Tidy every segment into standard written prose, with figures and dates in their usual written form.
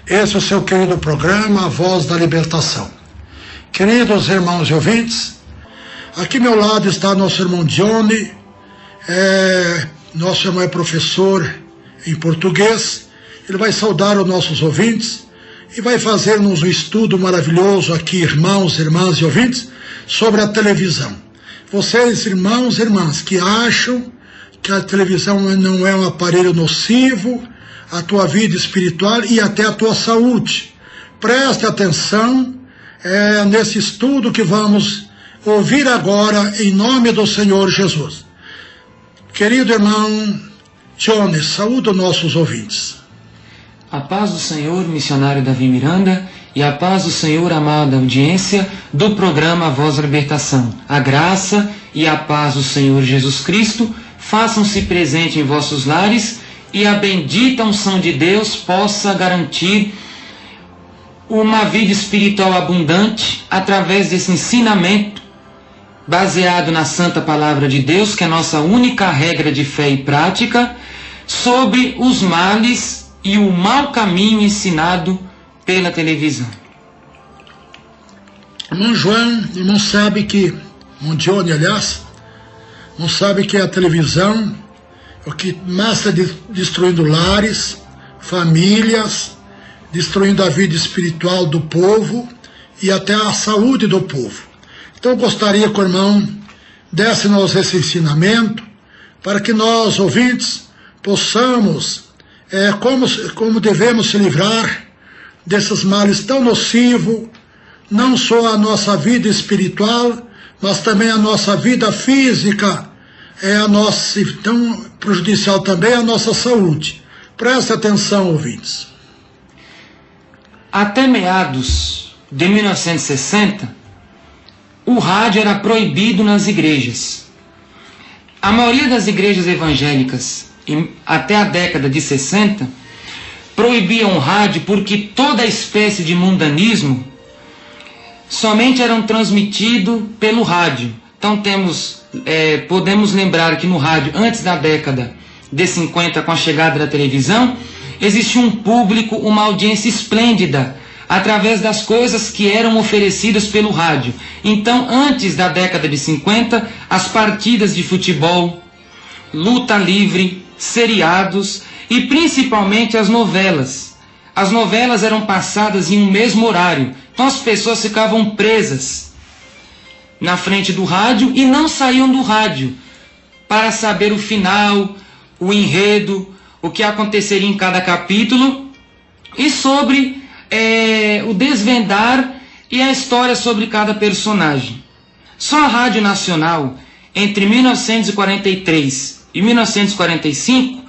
Esse é o seu querido programa, A Voz da Libertação. Queridos irmãos e ouvintes, aqui ao meu lado está nosso irmão Johnny. Nosso irmão é professor em português. Ele vai saudar os nossos ouvintes e vai fazer-nos um estudo maravilhoso aqui, irmãos, irmãs e ouvintes, sobre a televisão. Vocês, irmãos e irmãs, que acham que a televisão não é um aparelho nocivo à tua vida espiritual e até à tua saúde, preste atenção nesse estudo que vamos ouvir agora, em nome do Senhor Jesus. Querido irmão Johnny, saúde nossos ouvintes. A paz do Senhor, missionário Davi Miranda, e a paz do Senhor, amada audiência do programa A Voz da Libertação. A graça e a paz do Senhor Jesus Cristo façam-se presente em vossos lares e a bendita unção de Deus possa garantir uma vida espiritual abundante através desse ensinamento baseado na Santa Palavra de Deus, que é a nossa única regra de fé e prática, sobre os males e o mau caminho ensinado pela televisão. Irmão João não sabe que, irmão Johnny, aliás, não sabe que a televisão é o que mais está destruindo lares, famílias, destruindo a vida espiritual do povo e até a saúde do povo. Então eu gostaria que o irmão desse-nos esse ensinamento para que nós, ouvintes, possamos, como devemos se livrar desses males tão nocivos, não só a nossa vida espiritual, mas também a nossa vida física, tão prejudicial também a nossa saúde. Preste atenção, ouvintes. Até meados de 1960, o rádio era proibido nas igrejas. A maioria das igrejas evangélicas, até a década de 60, proibiam o rádio porque toda espécie de mundanismo somente eram transmitido pelo rádio. Então podemos lembrar que no rádio, antes da década de 50, com a chegada da televisão, existia um público, uma audiência esplêndida, através das coisas que eram oferecidas pelo rádio. Então, antes da década de 50, as partidas de futebol, luta livre, seriados e principalmente as novelas. As novelas eram passadas em um mesmo horário, então as pessoas ficavam presas na frente do rádio e não saíam do rádio para saber o final, o enredo, o que aconteceria em cada capítulo e sobre o desvendar e a história sobre cada personagem. Só a Rádio Nacional, entre 1943 e 1945,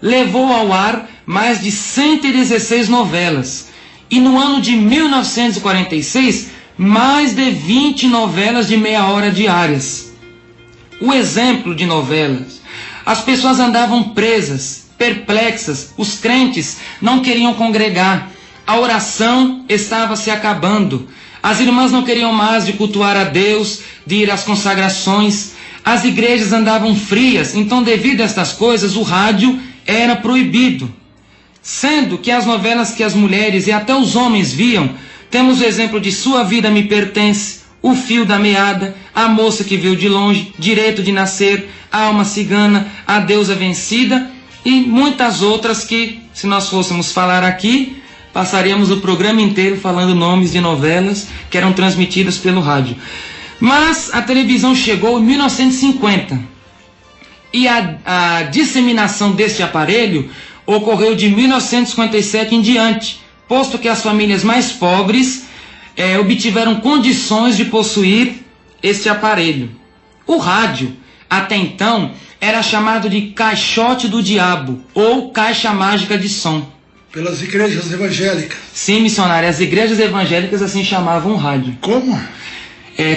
levou ao ar mais de 116 novelas. E no ano de 1946, mais de 20 novelas de meia hora diárias. O exemplo de novelas. As pessoas andavam presas, perplexas, os crentes não queriam congregar, a oração estava se acabando, as irmãs não queriam mais de cultuar a Deus, de ir às consagrações, as igrejas andavam frias, então devido a estas coisas o rádio era proibido. Sendo que as novelas que as mulheres e até os homens viam, temos o exemplo de Sua Vida Me Pertence, O Fio da Meada, A Moça que Veio de Longe, Direito de Nascer, A Alma Cigana, A Deusa Vencida e muitas outras que, se nós fôssemos falar aqui, passaríamos o programa inteiro falando nomes de novelas que eram transmitidas pelo rádio. Mas a televisão chegou em 1950 e a disseminação deste aparelho ocorreu de 1957 em diante, posto que as famílias mais pobres obtiveram condições de possuir este aparelho. O rádio, até então, era chamado de caixote do diabo ou caixa mágica de som. Pelas igrejas evangélicas. Sim, missionário, as igrejas evangélicas assim chamavam o rádio. Como?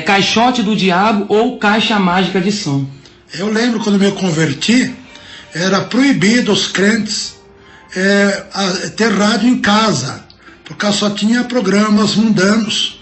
Caixote do diabo ou caixa mágica de som. Eu lembro quando me converti, era proibido os crentes ter rádio em casa, porque só tinha programas mundanos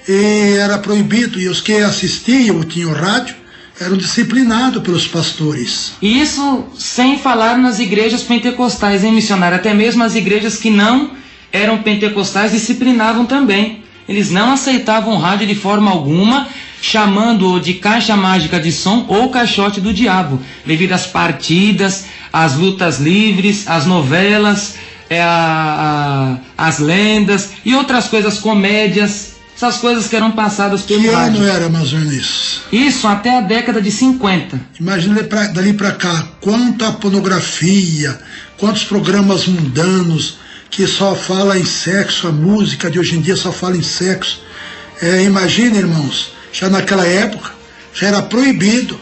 e era proibido, e os que assistiam ou tinham rádio eram disciplinados pelos pastores. E isso sem falar nas igrejas pentecostais, hein, missionário? Até mesmo as igrejas que não eram pentecostais disciplinavam também. Eles não aceitavam o rádio de forma alguma, chamando-o de caixa mágica de som ou caixote do diabo, devido às partidas, às lutas livres, às novelas, as lendas e outras coisas, comédias, essas coisas que eram passadas pelo rádio. Que ano era mais ou menos isso? Isso até a década de 50. Imagina dali para cá, quanta pornografia, quantos programas mundanos que só fala em sexo, a música de hoje em dia só fala em sexo. Imagina, irmãos, já naquela época já era proibido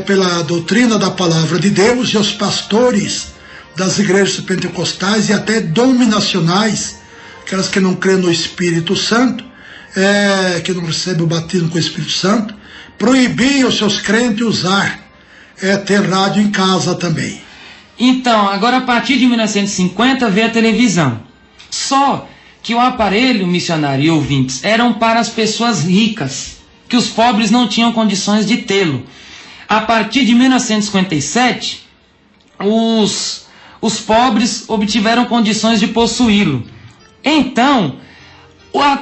pela doutrina da palavra de Deus, e os pastores das igrejas pentecostais e até dominacionais, aquelas que não creem no Espírito Santo, que não recebem o batismo com o Espírito Santo, proibiam os seus crentes usar ter rádio em casa também. Então, agora a partir de 1950 veio a televisão. Só que o aparelho, missionário e ouvintes, eram para as pessoas ricas, que os pobres não tinham condições de tê-lo. A partir de 1957, os pobres obtiveram condições de possuí-lo. Então,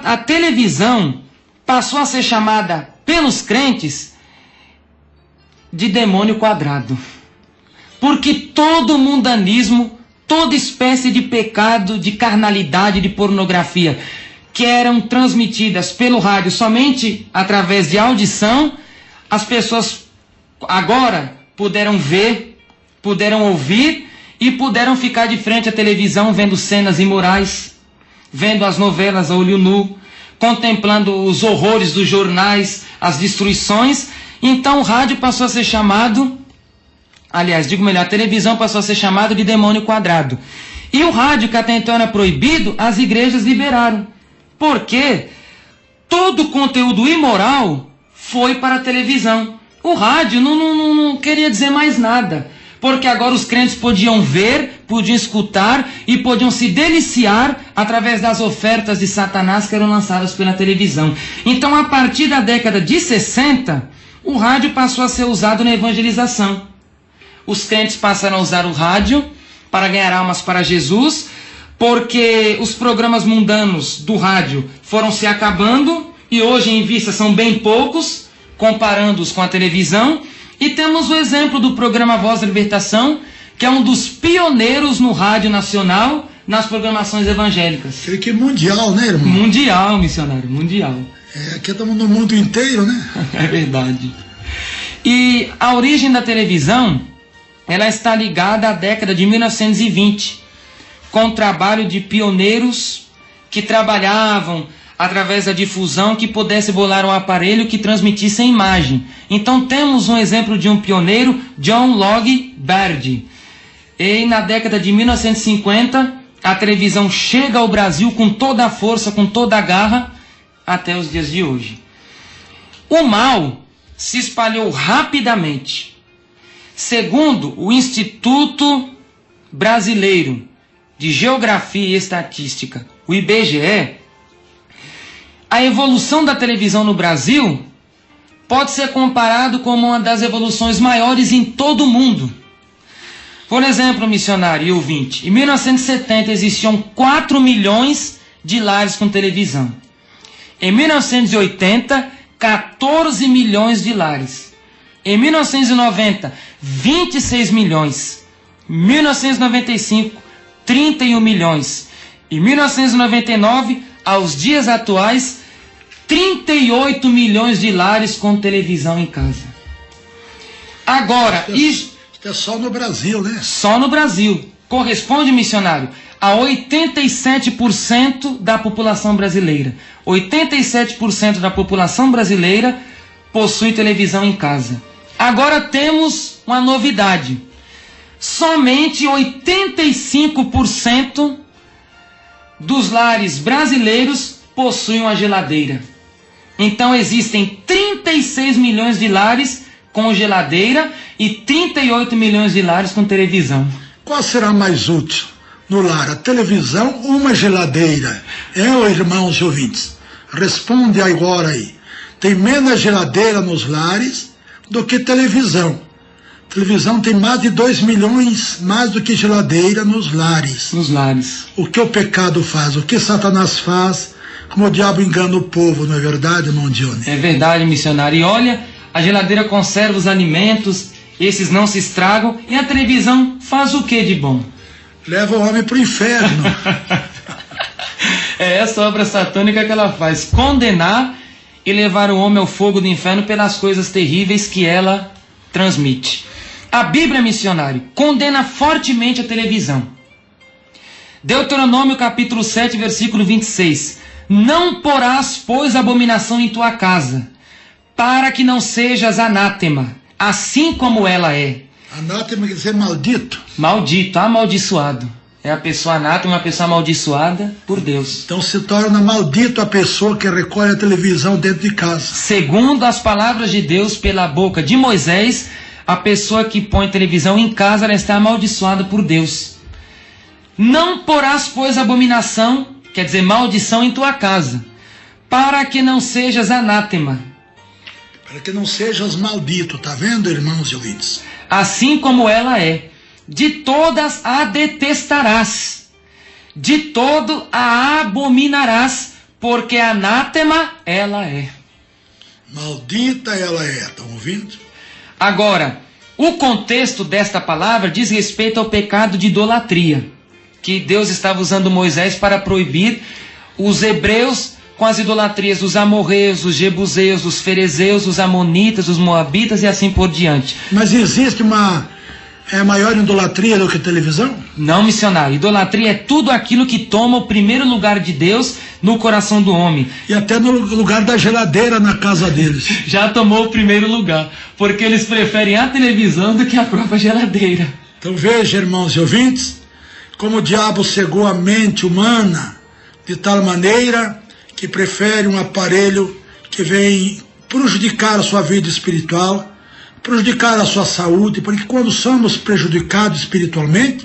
a televisão passou a ser chamada pelos crentes de demônio quadrado. Porque todo mundanismo, toda espécie de pecado, de carnalidade, de pornografia, que eram transmitidas pelo rádio somente através de audição, as pessoas agora puderam ver, puderam ouvir e puderam ficar de frente à televisão vendo cenas imorais, vendo as novelas a olho nu, contemplando os horrores dos jornais, as destruições. Então o rádio passou a ser chamado, aliás, digo melhor, a televisão passou a ser chamada de demônio quadrado. E o rádio, que até então era proibido, as igrejas liberaram. Porque todo o conteúdo imoral foi para a televisão. O rádio não queria dizer mais nada. Porque agora os crentes podiam ver, podiam escutar e podiam se deliciar através das ofertas de Satanás que eram lançadas pela televisão. Então, a partir da década de 60, o rádio passou a ser usado na evangelização. Os crentes passaram a usar o rádio para ganhar almas para Jesus, porque os programas mundanos do rádio foram se acabando e hoje em vista são bem poucos, comparando-os com a televisão. E temos o exemplo do programa Voz da Libertação, que é um dos pioneiros no rádio nacional nas programações evangélicas. Creio que é mundial, né, irmão? Mundial, missionário, mundial. Aqui estamos no mundo inteiro, né? É verdade. E a origem da televisão, ela está ligada à década de 1920, com o trabalho de pioneiros que trabalhavam através da difusão que pudesse bolar um aparelho que transmitisse a imagem. Então temos um exemplo de um pioneiro, John Logie Baird. E na década de 1950, a televisão chega ao Brasil com toda a força, com toda a garra, até os dias de hoje. O mal se espalhou rapidamente. Segundo o Instituto Brasileiro de Geografia e Estatística, o IBGE, a evolução da televisão no Brasil pode ser comparado como uma das evoluções maiores em todo o mundo. Por exemplo, missionário e ouvinte, em 1970 existiam 4 milhões de lares com televisão. Em 1980, 14 milhões de lares. Em 1990, 26 milhões. Em 1995, 31 milhões. Em 1999, aos dias atuais, 38 milhões de lares com televisão em casa. Agora, isso é só no Brasil, né? Só no Brasil. Corresponde, missionário, a 87% da população brasileira. 87% da população brasileira possui televisão em casa. Agora temos uma novidade. Somente 85% dos lares brasileiros possuem uma geladeira. Então existem 36 milhões de lares com geladeira e 38 milhões de lares com televisão. Qual será mais útil no lar, a televisão ou uma geladeira? Irmãos e ouvintes, responde agora aí. Tem menos geladeira nos lares do que televisão. Televisão tem mais de 2 milhões, mais do que geladeira nos lares. Nos lares. O que o pecado faz, o que Satanás faz, como o diabo engana o povo, não é verdade, irmão Johnny? É verdade, missionário. E olha, a geladeira conserva os alimentos, esses não se estragam, e a televisão faz o que de bom? Leva o homem para o inferno. É essa obra satânica que ela faz, condenar e levar o homem ao fogo do inferno pelas coisas terríveis que ela transmite. A Bíblia, missionário, condena fortemente a televisão. Deuteronômio capítulo 7, versículo 26. Não porás, pois, abominação em tua casa, para que não sejas anátema, assim como ela é. Anátema quer dizer maldito. Maldito, amaldiçoado. É a pessoa anátema, uma pessoa amaldiçoada por Deus. Então se torna maldito a pessoa que recolhe a televisão dentro de casa. Segundo as palavras de Deus pela boca de Moisés, a pessoa que põe televisão em casa, ela está amaldiçoada por Deus. Não porás, pois, abominação, quer dizer, maldição em tua casa, para que não sejas anátema. Para que não sejas maldito, tá vendo, irmãos e ouvintes? Assim como ela é. De todas a detestarás, de todo a abominarás, porque anátema ela é. Maldita ela é, estão ouvindo? Agora, o contexto desta palavra diz respeito ao pecado de idolatria, que Deus estava usando Moisés para proibir os hebreus com as idolatrias dos amorreus, dos jebuseus, dos ferezeus, dos amonitas, dos moabitas e assim por diante. Mas existe uma maior idolatria do que televisão? Não, missionário. Idolatria é tudo aquilo que toma o primeiro lugar de Deus no coração do homem. E até no lugar da geladeira na casa deles. Já tomou o primeiro lugar, porque eles preferem a televisão do que a própria geladeira. Então veja, irmãos e ouvintes, como o diabo cegou a mente humana de tal maneira que prefere um aparelho que vem prejudicar a sua vida espiritual, prejudicar a sua saúde, porque quando somos prejudicados espiritualmente,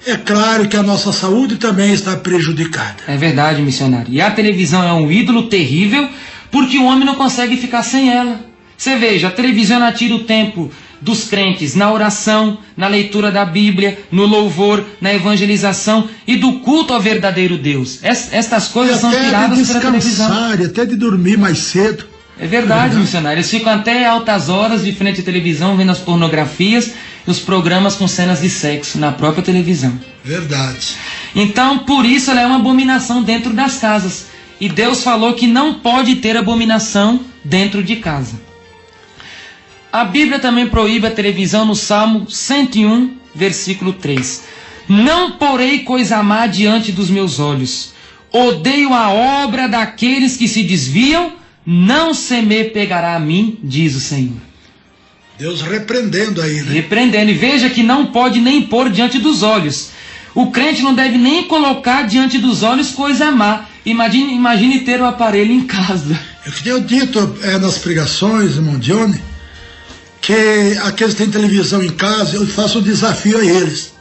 é claro que a nossa saúde também está prejudicada. É verdade, missionário. E a televisão é um ídolo terrível, porque o homem não consegue ficar sem ela. Você veja, a televisão tira o tempo dos crentes na oração, na leitura da Bíblia, no louvor, na evangelização e do culto ao verdadeiro Deus. Estas coisas são tiradas pela televisão. E até de dormir mais cedo. É verdade, missionário. Eles ficam até altas horas de frente à televisão, vendo as pornografias e os programas com cenas de sexo na própria televisão. Verdade. Então, por isso ela é uma abominação dentro das casas. E Deus falou que não pode ter abominação dentro de casa. A Bíblia também proíbe a televisão no Salmo 101, versículo 3. Não porei coisa má diante dos meus olhos. Odeio a obra daqueles que se desviam. Não se me pegará a mim, diz o Senhor. Deus repreendendo aí, né? Repreendendo. E veja que não pode nem pôr diante dos olhos. O crente não deve nem colocar diante dos olhos coisa má. Imagine ter o aparelho em casa. Eu tenho dito nas pregações, irmão Johnny, que aqueles que têm televisão em casa, eu faço um desafio a eles.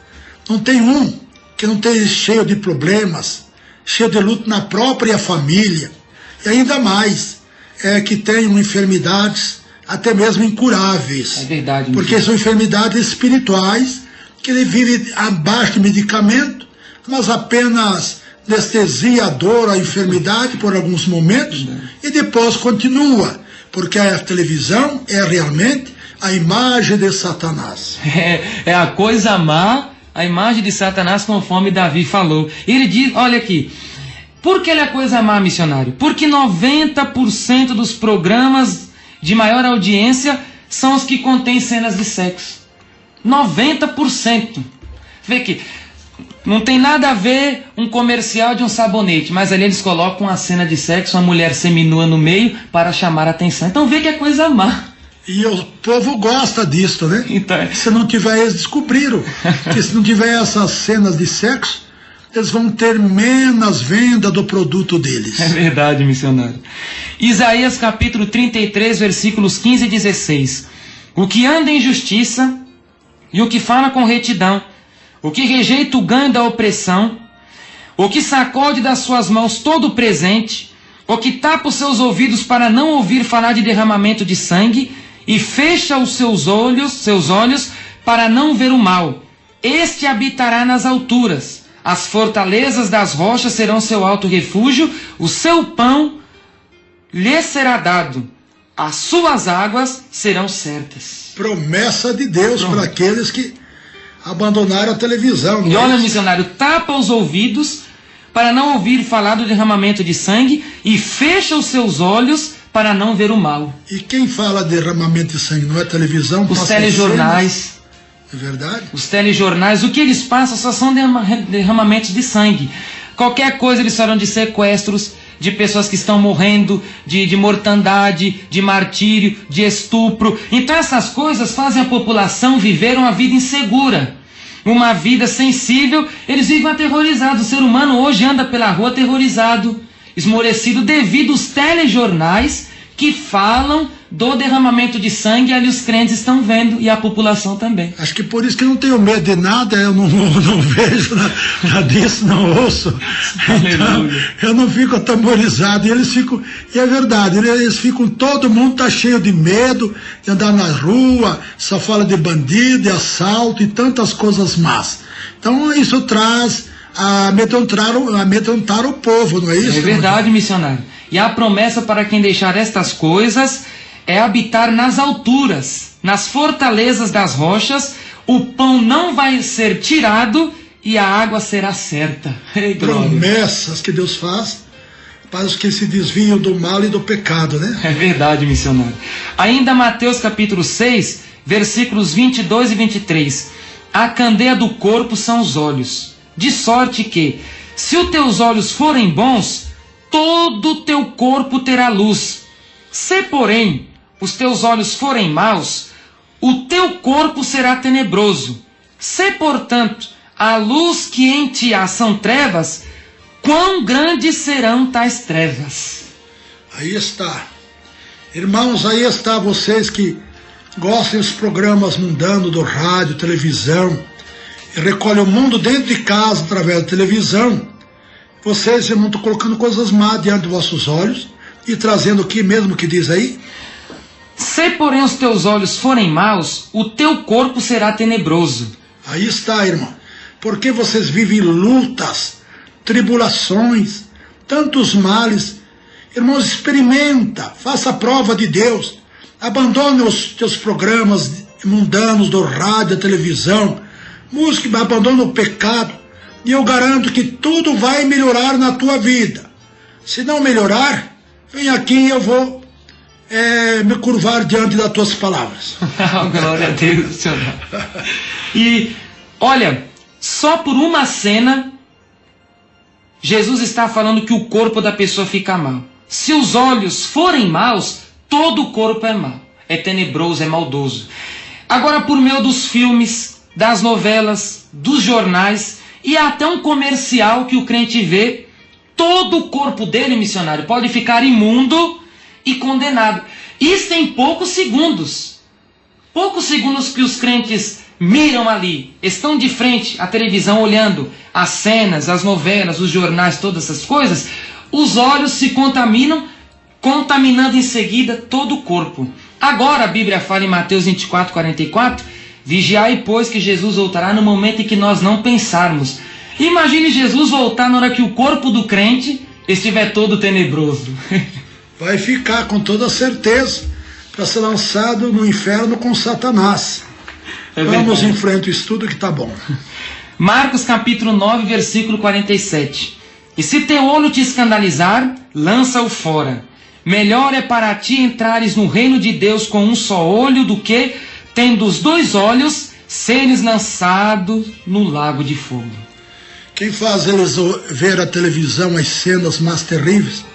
Não tem um que não esteja cheio de problemas, cheio de luto na própria família. E ainda mais, que tenham enfermidades até mesmo incuráveis. É verdade. Porque são enfermidades espirituais que ele vive abaixo de medicamento, mas apenas anestesia a dor, a enfermidade por alguns momentos e depois continua. Porque a televisão é realmente a imagem de Satanás. É a coisa má, a imagem de Satanás, conforme Davi falou. Ele diz, olha aqui, por que ele é coisa má, missionário? Porque 90% dos programas de maior audiência são os que contêm cenas de sexo. 90%. Vê que não tem nada a ver um comercial de um sabonete, mas ali eles colocam uma cena de sexo, uma mulher seminua no meio para chamar a atenção. Então vê que é coisa má. E o povo gosta disso, né? Então, se não tiver, eles descobriram que se não tiver essas cenas de sexo, eles vão ter menos venda do produto deles. É verdade, missionário. Isaías capítulo 33, versículos 15 e 16. O que anda em justiça e o que fala com retidão, o que rejeita o ganho da opressão, o que sacode das suas mãos todo o presente, o que tapa os seus ouvidos para não ouvir falar de derramamento de sangue, e fecha os seus olhos para não ver o mal. Este habitará nas alturas. As fortalezas das rochas serão seu alto refúgio. O seu pão lhe será dado. As suas águas serão certas. Promessa de Deus para aqueles que abandonaram a televisão. E olha, missionário, tapa os ouvidos para não ouvir falar do derramamento de sangue e fecha os seus olhos para não ver o mal. E quem fala de derramamento de sangue não é televisão? Os telejornais. É verdade? Os telejornais, o que eles passam só são derramamentos de sangue. Qualquer coisa eles falam de sequestros, de pessoas que estão morrendo, de mortandade, de martírio, de estupro. Então essas coisas fazem a população viver uma vida insegura, uma vida sensível. Eles vivem aterrorizados. O ser humano hoje anda pela rua aterrorizado, esmorecido devido aos telejornais que falam do derramamento de sangue. Ali os crentes estão vendo e a população também. Acho que por isso que eu não tenho medo de nada, eu não vejo nada disso, não ouço. Então, eu não fico atemorizado. E eles ficam, e é verdade, eles ficam, todo mundo está cheio de medo de andar na rua, só fala de bandido, de assalto e tantas coisas más. Então isso traz a amedrontar o povo, não é isso? É verdade, missionário. E a promessa para quem deixar estas coisas é habitar nas alturas, nas fortalezas das rochas. O pão não vai ser tirado e a água será certa. Promessas que Deus faz para os que se desviam do mal e do pecado, né? É verdade, missionário. Ainda Mateus capítulo 6, versículos 22 e 23. A candeia do corpo são os olhos, de sorte que, se os teus olhos forem bons, todo o teu corpo terá luz. Se, porém, os teus olhos forem maus, o teu corpo será tenebroso. Se, portanto, a luz que em ti há são trevas, quão grandes serão tais trevas? Aí está. Irmãos, aí está vocês que gostam dos programas mundanos do rádio, televisão, e recolhem o mundo dentro de casa através da televisão. Vocês, irmãos, estão colocando coisas más diante dos vossos olhos e trazendo o que mesmo que diz aí? Se, porém, os teus olhos forem maus, o teu corpo será tenebroso. Aí está, irmão. Porque vocês vivem lutas, tribulações, tantos males. Irmãos, experimenta, faça a prova de Deus. Abandone os teus programas mundanos do rádio, da televisão. Música, abandone o pecado. E eu garanto que tudo vai melhorar na tua vida. Se não melhorar, vem aqui e eu vou me curvar diante das tuas palavras. Glória a Deus, Senhor. E olha, só por uma cena, Jesus está falando que o corpo da pessoa fica mal. Se os olhos forem maus, todo o corpo é mau, é tenebroso, é maldoso. Agora, por meio dos filmes, das novelas, dos jornais e até um comercial que o crente vê, todo o corpo dele, missionário, pode ficar imundo e condenado. Isso em poucos segundos. Poucos segundos que os crentes miram ali, estão de frente à televisão olhando as cenas, as novelas, os jornais, todas essas coisas, os olhos se contaminam, contaminando em seguida todo o corpo. Agora a Bíblia fala em Mateus 24, 44, vigiai, pois, que Jesus voltará no momento em que nós não pensarmos. Imagine Jesus voltar na hora que o corpo do crente estiver todo tenebroso. Vai ficar com toda certeza para ser lançado no inferno com Satanás. Vamos em frente ao estudo que está bom. Marcos capítulo 9, versículo 47. E se teu olho te escandalizar, lança-o fora. Melhor é para ti entrares no reino de Deus com um só olho do que, tendo os dois olhos, seres lançados no lago de fogo. Quem faz eles ver a televisão, as cenas mais terríveis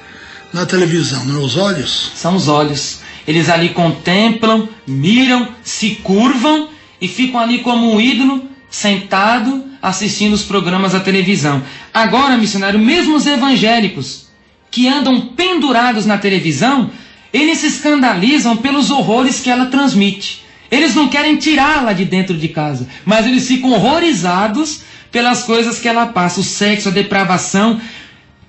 na televisão, não é os olhos? São os olhos. Eles ali contemplam, miram, se curvam e ficam ali como um ídolo, sentado, assistindo os programas da televisão. Agora, missionário, mesmo os evangélicos que andam pendurados na televisão, eles se escandalizam pelos horrores que ela transmite. Eles não querem tirá-la de dentro de casa, mas eles ficam horrorizados pelas coisas que ela passa. O sexo, a depravação,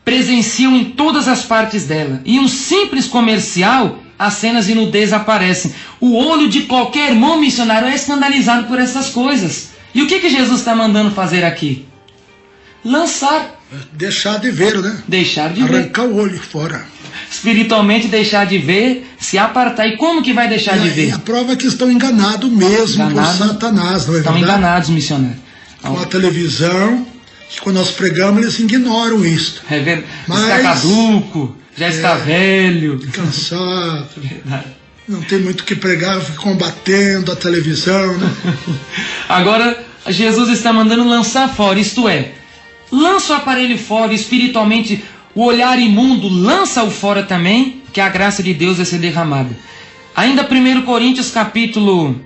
presenciam em todas as partes dela. E um simples comercial as cenas de nudez aparecem. O olho de qualquer irmão missionário é escandalizado por essas coisas. E o que Jesus está mandando fazer aqui? Lançar. Deixar de ver, né? Deixar de ver. Arrancar o olho fora. Espiritualmente deixar de ver, se apartar. E como que vai deixar de ver? E a prova é que estão enganados mesmo por Satanás, não é verdade? Estão enganados, missionário. Com a televisão, quando nós pregamos, eles ignoram isso. É verdade. Está caduco, já está velho. Cansado. Verdade. Não tem muito o que pregar, fica combatendo a televisão, né? Agora, Jesus está mandando lançar fora, isto é, lança o aparelho fora, espiritualmente, o olhar imundo, lança-o fora também, que a graça de Deus vai ser derramada. Ainda 1 Coríntios capítulo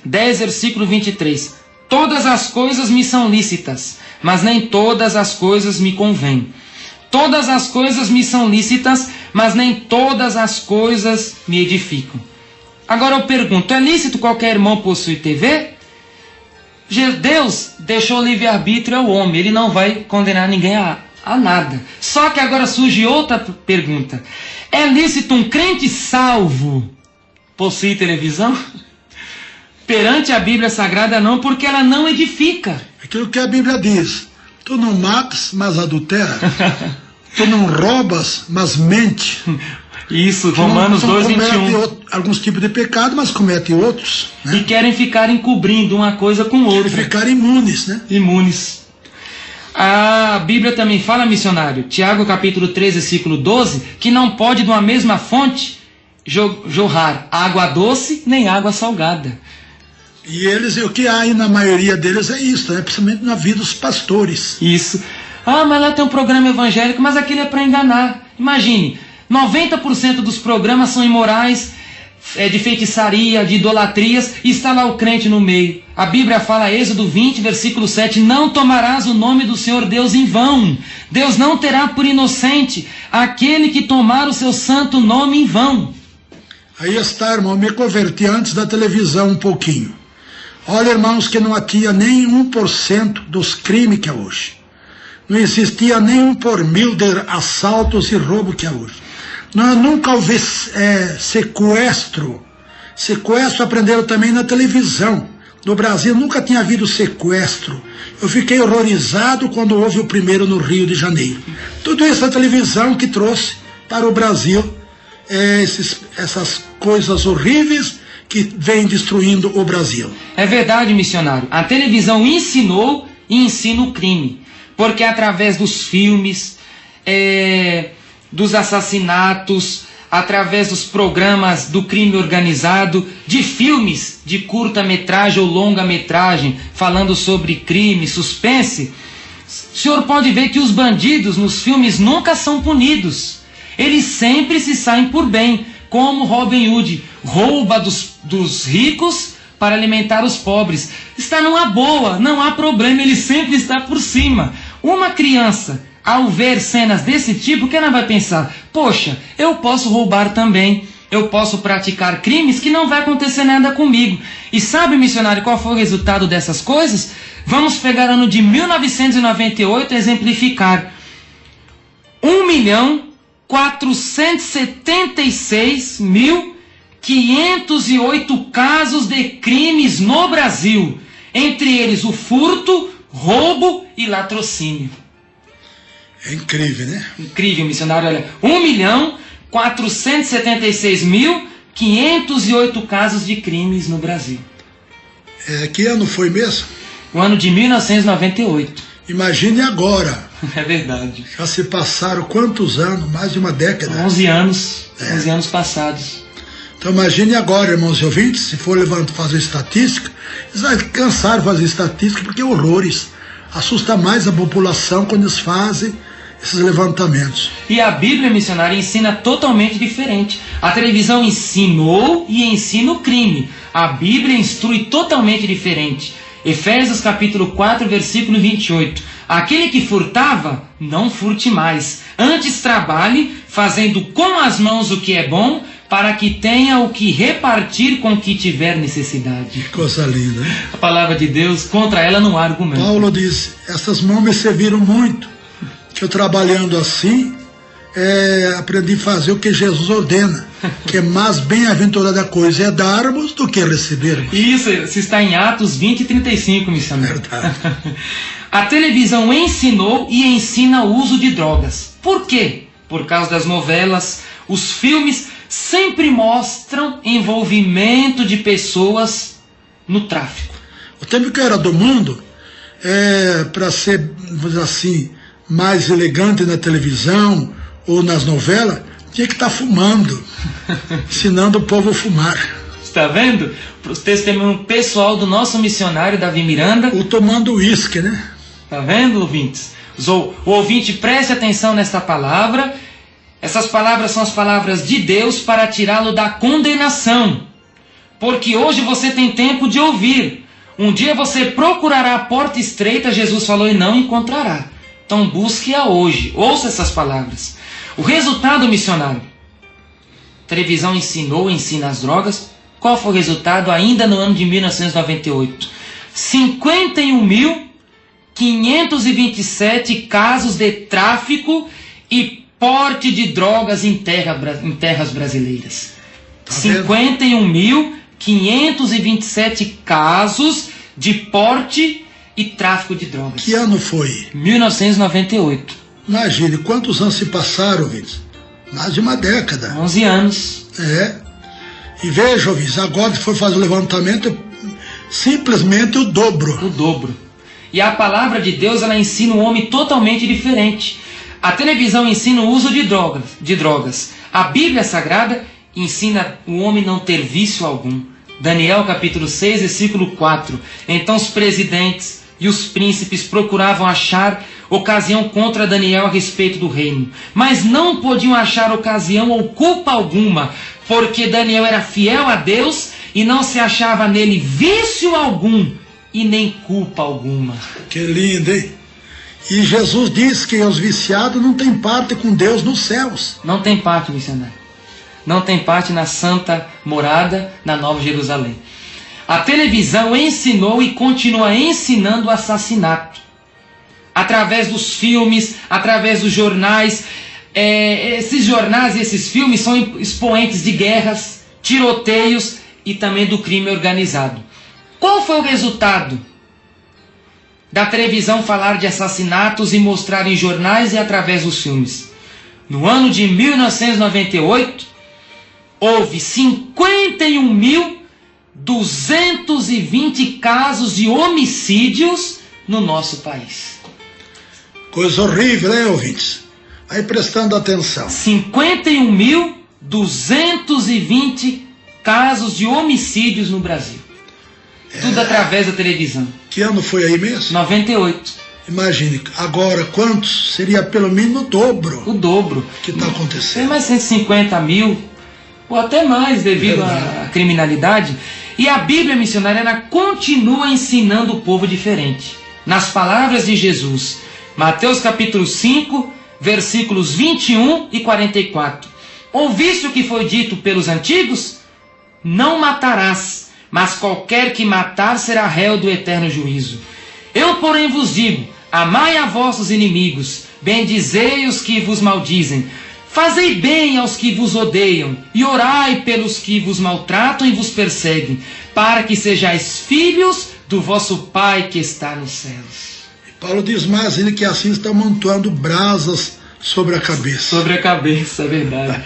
10, versículo 23. Todas as coisas me são lícitas, mas nem todas as coisas me convêm. Todas as coisas me são lícitas, mas nem todas as coisas me edificam. Agora eu pergunto, é lícito qualquer irmão possuir TV? Deus deixou o livre-arbítrio ao homem, ele não vai condenar ninguém a nada. Só que agora surge outra pergunta. É lícito um crente salvo possuir televisão? Perante a Bíblia Sagrada não, porque ela não edifica. Aquilo que a Bíblia diz, tu não matas, mas adultera. Tu não roubas, mas mente. Isso, Romanos 2:21. Alguns tipos de pecado, mas comete outros. Né? E querem ficar encobrindo uma coisa com outra. Querem ficar imunes, né? Imunes. A Bíblia também fala, missionário, Tiago capítulo 3, versículo 12, que não pode de uma mesma fonte jorrar água doce nem água salgada. E eles, o que há aí na maioria deles é isso, né? Principalmente na vida dos pastores. Isso. Ah, mas lá tem um programa evangélico, mas aquilo é para enganar. Imagine, 90% dos programas são imorais, de feitiçaria, de idolatrias, e está lá o crente no meio. A Bíblia fala, Êxodo 20, versículo 7, não tomarás o nome do Senhor Deus em vão. Deus não terá por inocente aquele que tomar o seu santo nome em vão. Aí está, irmão, me converti antes da televisão um pouquinho. Olha, irmãos, que não tinha nem 1% dos crimes que é hoje. Não existia nem 1 por 1000 de assaltos e roubo que é hoje. Nunca houve sequestro. Sequestro aprenderam também na televisão. No Brasil nunca tinha havido sequestro. Eu fiquei horrorizado quando houve o primeiro no Rio de Janeiro. Tudo isso a televisão que trouxe para o Brasil essas coisas horríveis que vêm destruindo o Brasil. É verdade, missionário. A televisão ensinou e ensina o crime. Porque através dos filmes, dos assassinatos, através dos programas do crime organizado, de filmes de curta-metragem ou longa-metragem, falando sobre crime, suspense, o senhor pode ver que os bandidos nos filmes nunca são punidos. Eles sempre se saem por bem, como Robin Hood, rouba dos ricos para alimentar os pobres. Está numa boa, não há problema, ele sempre está por cima. Uma criança, ao ver cenas desse tipo, que ela vai pensar, poxa, eu posso roubar também, eu posso praticar crimes que não vai acontecer nada comigo. E sabe, missionário, qual foi o resultado dessas coisas? Vamos pegar o ano de 1998 e exemplificar. 1.476.508 casos de crimes no Brasil. Entre eles o furto, roubo e latrocínio. É incrível, né? Incrível, missionário. Olha, 1.476.508 casos de crimes no Brasil. Que ano foi mesmo? O ano de 1998. Imagine agora. É verdade. Já se passaram quantos anos? Mais de uma década. 11 anos. 11 anos passados. Então imagine agora, irmãos e ouvintes, se for fazer estatística, eles vão cansar de fazer estatística porque é horrores. Assusta mais a população quando eles fazem esses levantamentos. E a Bíblia missionária ensina totalmente diferente. A televisão ensinou e ensina o crime. A Bíblia instrui totalmente diferente. Efésios capítulo 4, versículo 28. Aquele que furtava, não furte mais. Antes trabalhe, fazendo com as mãos o que é bom, para que tenha o que repartir com que tiver necessidade. Que coisa linda, né? A palavra de Deus, contra ela não há argumento. Paulo diz, essas mãos me serviram muito, que eu trabalhando assim, aprendi a fazer o que Jesus ordena, que é mais bem-aventurada coisa é darmos do que recebermos. Isso está em Atos 20:35, missionário. Verdade. A televisão ensinou e ensina o uso de drogas. Por quê? Por causa das novelas, os filmes sempre mostram envolvimento de pessoas no tráfico. O tempo que eu era do mundo, para ser, vamos dizer assim, mais elegante na televisão ou nas novelas, tinha que estar fumando, ensinando o povo a fumar. Está vendo? O testemunho pessoal do nosso missionário Davi Miranda. Ou tomando uísque, né? Está vendo, ouvintes? O ouvinte preste atenção nesta palavra. Essas palavras são as palavras de Deus para tirá-lo da condenação. Porque hoje você tem tempo de ouvir. Um dia você procurará a porta estreita, Jesus falou, e não encontrará. Então busque-a hoje. Ouça essas palavras. O resultado, missionário. A televisão ensinou, ensina as drogas. Qual foi o resultado ainda no ano de 1998? 51.527 casos de tráfico e porte de drogas em terras brasileiras. 51.527 casos de porte e tráfico de drogas. Que ano foi? 1998. Imagine quantos anos se passaram, ouvintes? Mais de uma década. 11 anos. E veja, ouvintes, agora que foi fazer o levantamento, simplesmente o dobro. O dobro. E a palavra de Deus, ela ensina um homem totalmente diferente. A televisão ensina o uso de drogas. A Bíblia Sagrada ensina o homem não ter vício algum. Daniel capítulo 6, versículo 4. Então os presidentes e os príncipes procuravam achar ocasião contra Daniel a respeito do reino, mas não podiam achar ocasião ou culpa alguma, porque Daniel era fiel a Deus e não se achava nele vício algum e nem culpa alguma. Que lindo, hein? E Jesus disse que os viciados não têm parte com Deus nos céus. Não tem parte, missionário. Não tem parte na santa morada, na Nova Jerusalém. A televisão ensinou e continua ensinando o assassinato. Através dos filmes, através dos jornais. Esses jornais e esses filmes são expoentes de guerras, tiroteios e também do crime organizado. Qual foi o resultado da televisão falar de assassinatos e mostrar em jornais e através dos filmes? No ano de 1998, houve 51.220 casos de homicídios no nosso país. Coisa horrível, né, ouvintes? Aí prestando atenção. 51.220 casos de homicídios no Brasil. Tudo através da televisão. Que ano foi aí mesmo? 98. Imagine, agora quantos? Seria pelo menos o dobro. O dobro. Que está acontecendo. Tem mais 150 mil, ou até mais, devido à criminalidade. E a Bíblia missionária, ela continua ensinando o povo diferente. Nas palavras de Jesus, Mateus capítulo 5, versículos 21 e 44. Ouviste o que foi dito pelos antigos? Não matarás, mas qualquer que matar será réu do eterno juízo. Eu, porém, vos digo, amai a vossos inimigos, bendizei os que vos maldizem, fazei bem aos que vos odeiam, e orai pelos que vos maltratam e vos perseguem, para que sejais filhos do vosso Pai que está nos céus. E Paulo diz mais ele que assim está amontoando brasas sobre a cabeça. Sobre a cabeça, é verdade.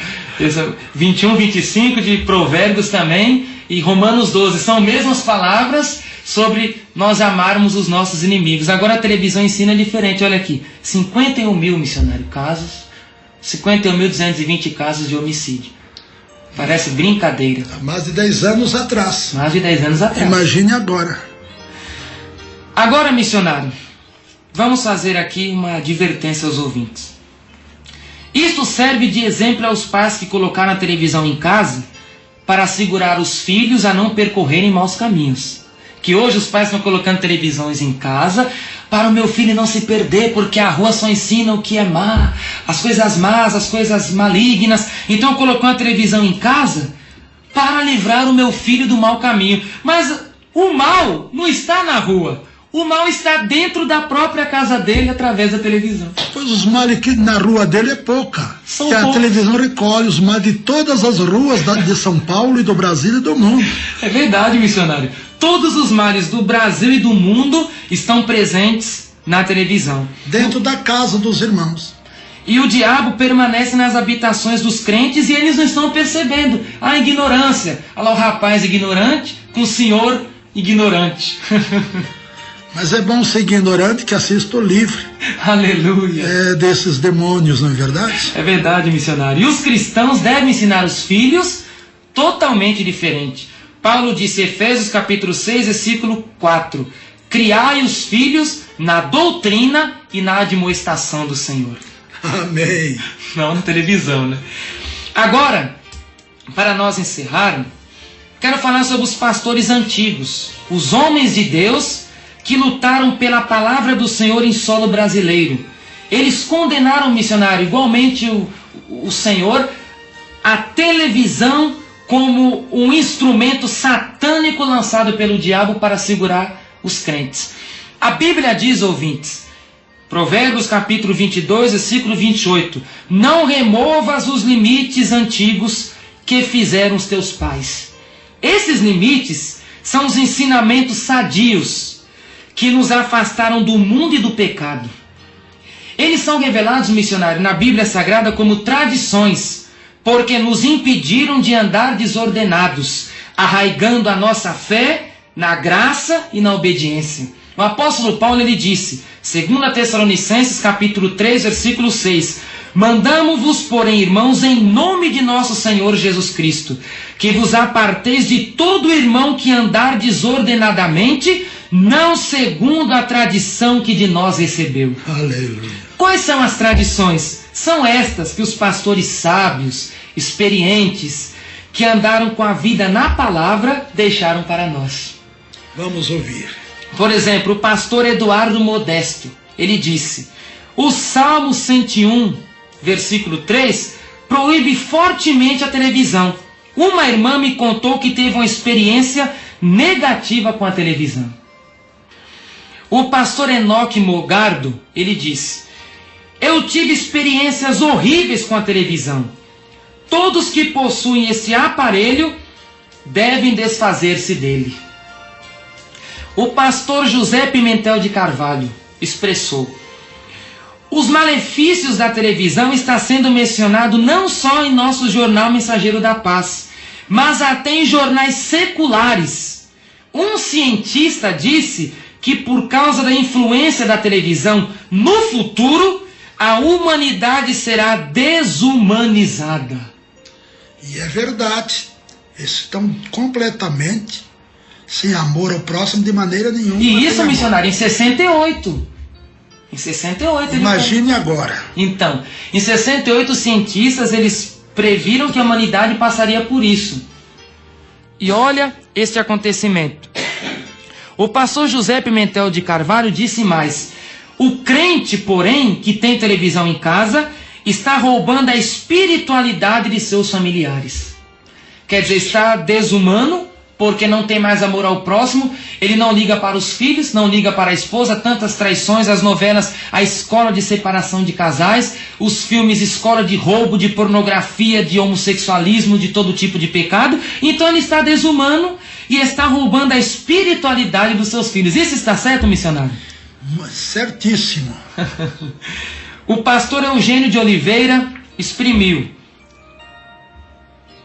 21, 25 de Provérbios também, e Romanos 12, são mesmas palavras sobre nós amarmos os nossos inimigos. Agora a televisão ensina diferente, olha aqui, 51 mil, missionário, casos, 51.220 casos de homicídio. Parece brincadeira. Há mais de 10 anos atrás. Mais de 10 anos atrás. Imagine agora. Agora, missionário, vamos fazer aqui uma advertência aos ouvintes. Isto serve de exemplo aos pais que colocaram a televisão em casa para assegurar os filhos a não percorrerem maus caminhos. Que hoje os pais estão colocando televisões em casa para o meu filho não se perder, porque a rua só ensina o que é má, as coisas más, as coisas malignas. Então colocou a televisão em casa para livrar o meu filho do mau caminho. Mas o mal não está na rua, O mal está dentro da própria casa dele através da televisão. Pois os males que na rua dele é pouca. São E a poucos. televisão recolhe os males de todas as ruas de São Paulo e do Brasil e do mundo. É verdade, missionário. Todos os males do Brasil e do mundo estão presentes na televisão. Dentro da casa dos irmãos. E o diabo permanece nas habitações dos crentes e eles não estão percebendo. A ignorância. Olha lá o rapaz ignorante com o senhor ignorante. Mas é bom ser ignorante que assista o livro. Aleluia. Desses demônios, não é verdade? É verdade, missionário. E os cristãos devem ensinar os filhos totalmente diferente. Paulo disse, Efésios capítulo 6, versículo 4. Criai os filhos na doutrina e na admoestação do Senhor. Amém. Não na televisão, né? Agora, para nós encerrarmos, quero falar sobre os pastores antigos, os homens de Deus que lutaram pela palavra do Senhor em solo brasileiro. Eles condenaram, missionário, igualmente o Senhor, a televisão como um instrumento satânico lançado pelo diabo para segurar os crentes. A Bíblia diz, ouvintes, Provérbios capítulo 22, versículo 28, não removas os limites antigos que fizeram os teus pais. Esses limites são os ensinamentos sadios que nos afastaram do mundo e do pecado. Eles são revelados, missionário, na Bíblia Sagrada como tradições, porque nos impediram de andar desordenados, arraigando a nossa fé na graça e na obediência. O apóstolo Paulo, ele disse, 2 Tessalonicenses capítulo 3, versículo 6, mandamo-vos, porém, irmãos, em nome de nosso Senhor Jesus Cristo, que vos aparteis de todo irmão que andar desordenadamente, não segundo a tradição que de nós recebeu. Aleluia. Quais são as tradições? São estas que os pastores sábios, experientes, que andaram com a vida na palavra, deixaram para nós. Vamos ouvir. Por exemplo, o pastor Eduardo Modesto, ele disse, o Salmo 101, versículo 3, proíbe fortemente a televisão. Uma irmã me contou que teve uma experiência negativa com a televisão. O pastor Enoque Mogardo, ele disse, eu tive experiências horríveis com a televisão. Todos que possuem esse aparelho devem desfazer-se dele. O pastor José Pimentel de Carvalho expressou, os malefícios da televisão está sendo mencionado não só em nosso jornal Mensageiro da Paz, mas até em jornais seculares. Um cientista disse que por causa da influência da televisão, no futuro, a humanidade será desumanizada. E é verdade. Eles estão completamente sem amor ao próximo de maneira nenhuma. E isso, missionário, em 68. Em 68. Imagine agora. Então, em 68, os cientistas, eles previram que a humanidade passaria por isso. E olha este acontecimento. O pastor José Pimentel de Carvalho disse mais, o crente, porém, que tem televisão em casa, está roubando a espiritualidade de seus familiares. Quer dizer, está desumano, porque não tem mais amor ao próximo, ele não liga para os filhos, não liga para a esposa, tantas traições, as novelas, a escola de separação de casais, os filmes escola de roubo, de pornografia, de homossexualismo, de todo tipo de pecado. Então ele está desumano e está roubando a espiritualidade dos seus filhos. Isso está certo, missionário? Certíssimo. O pastor Eugênio de Oliveira exprimiu,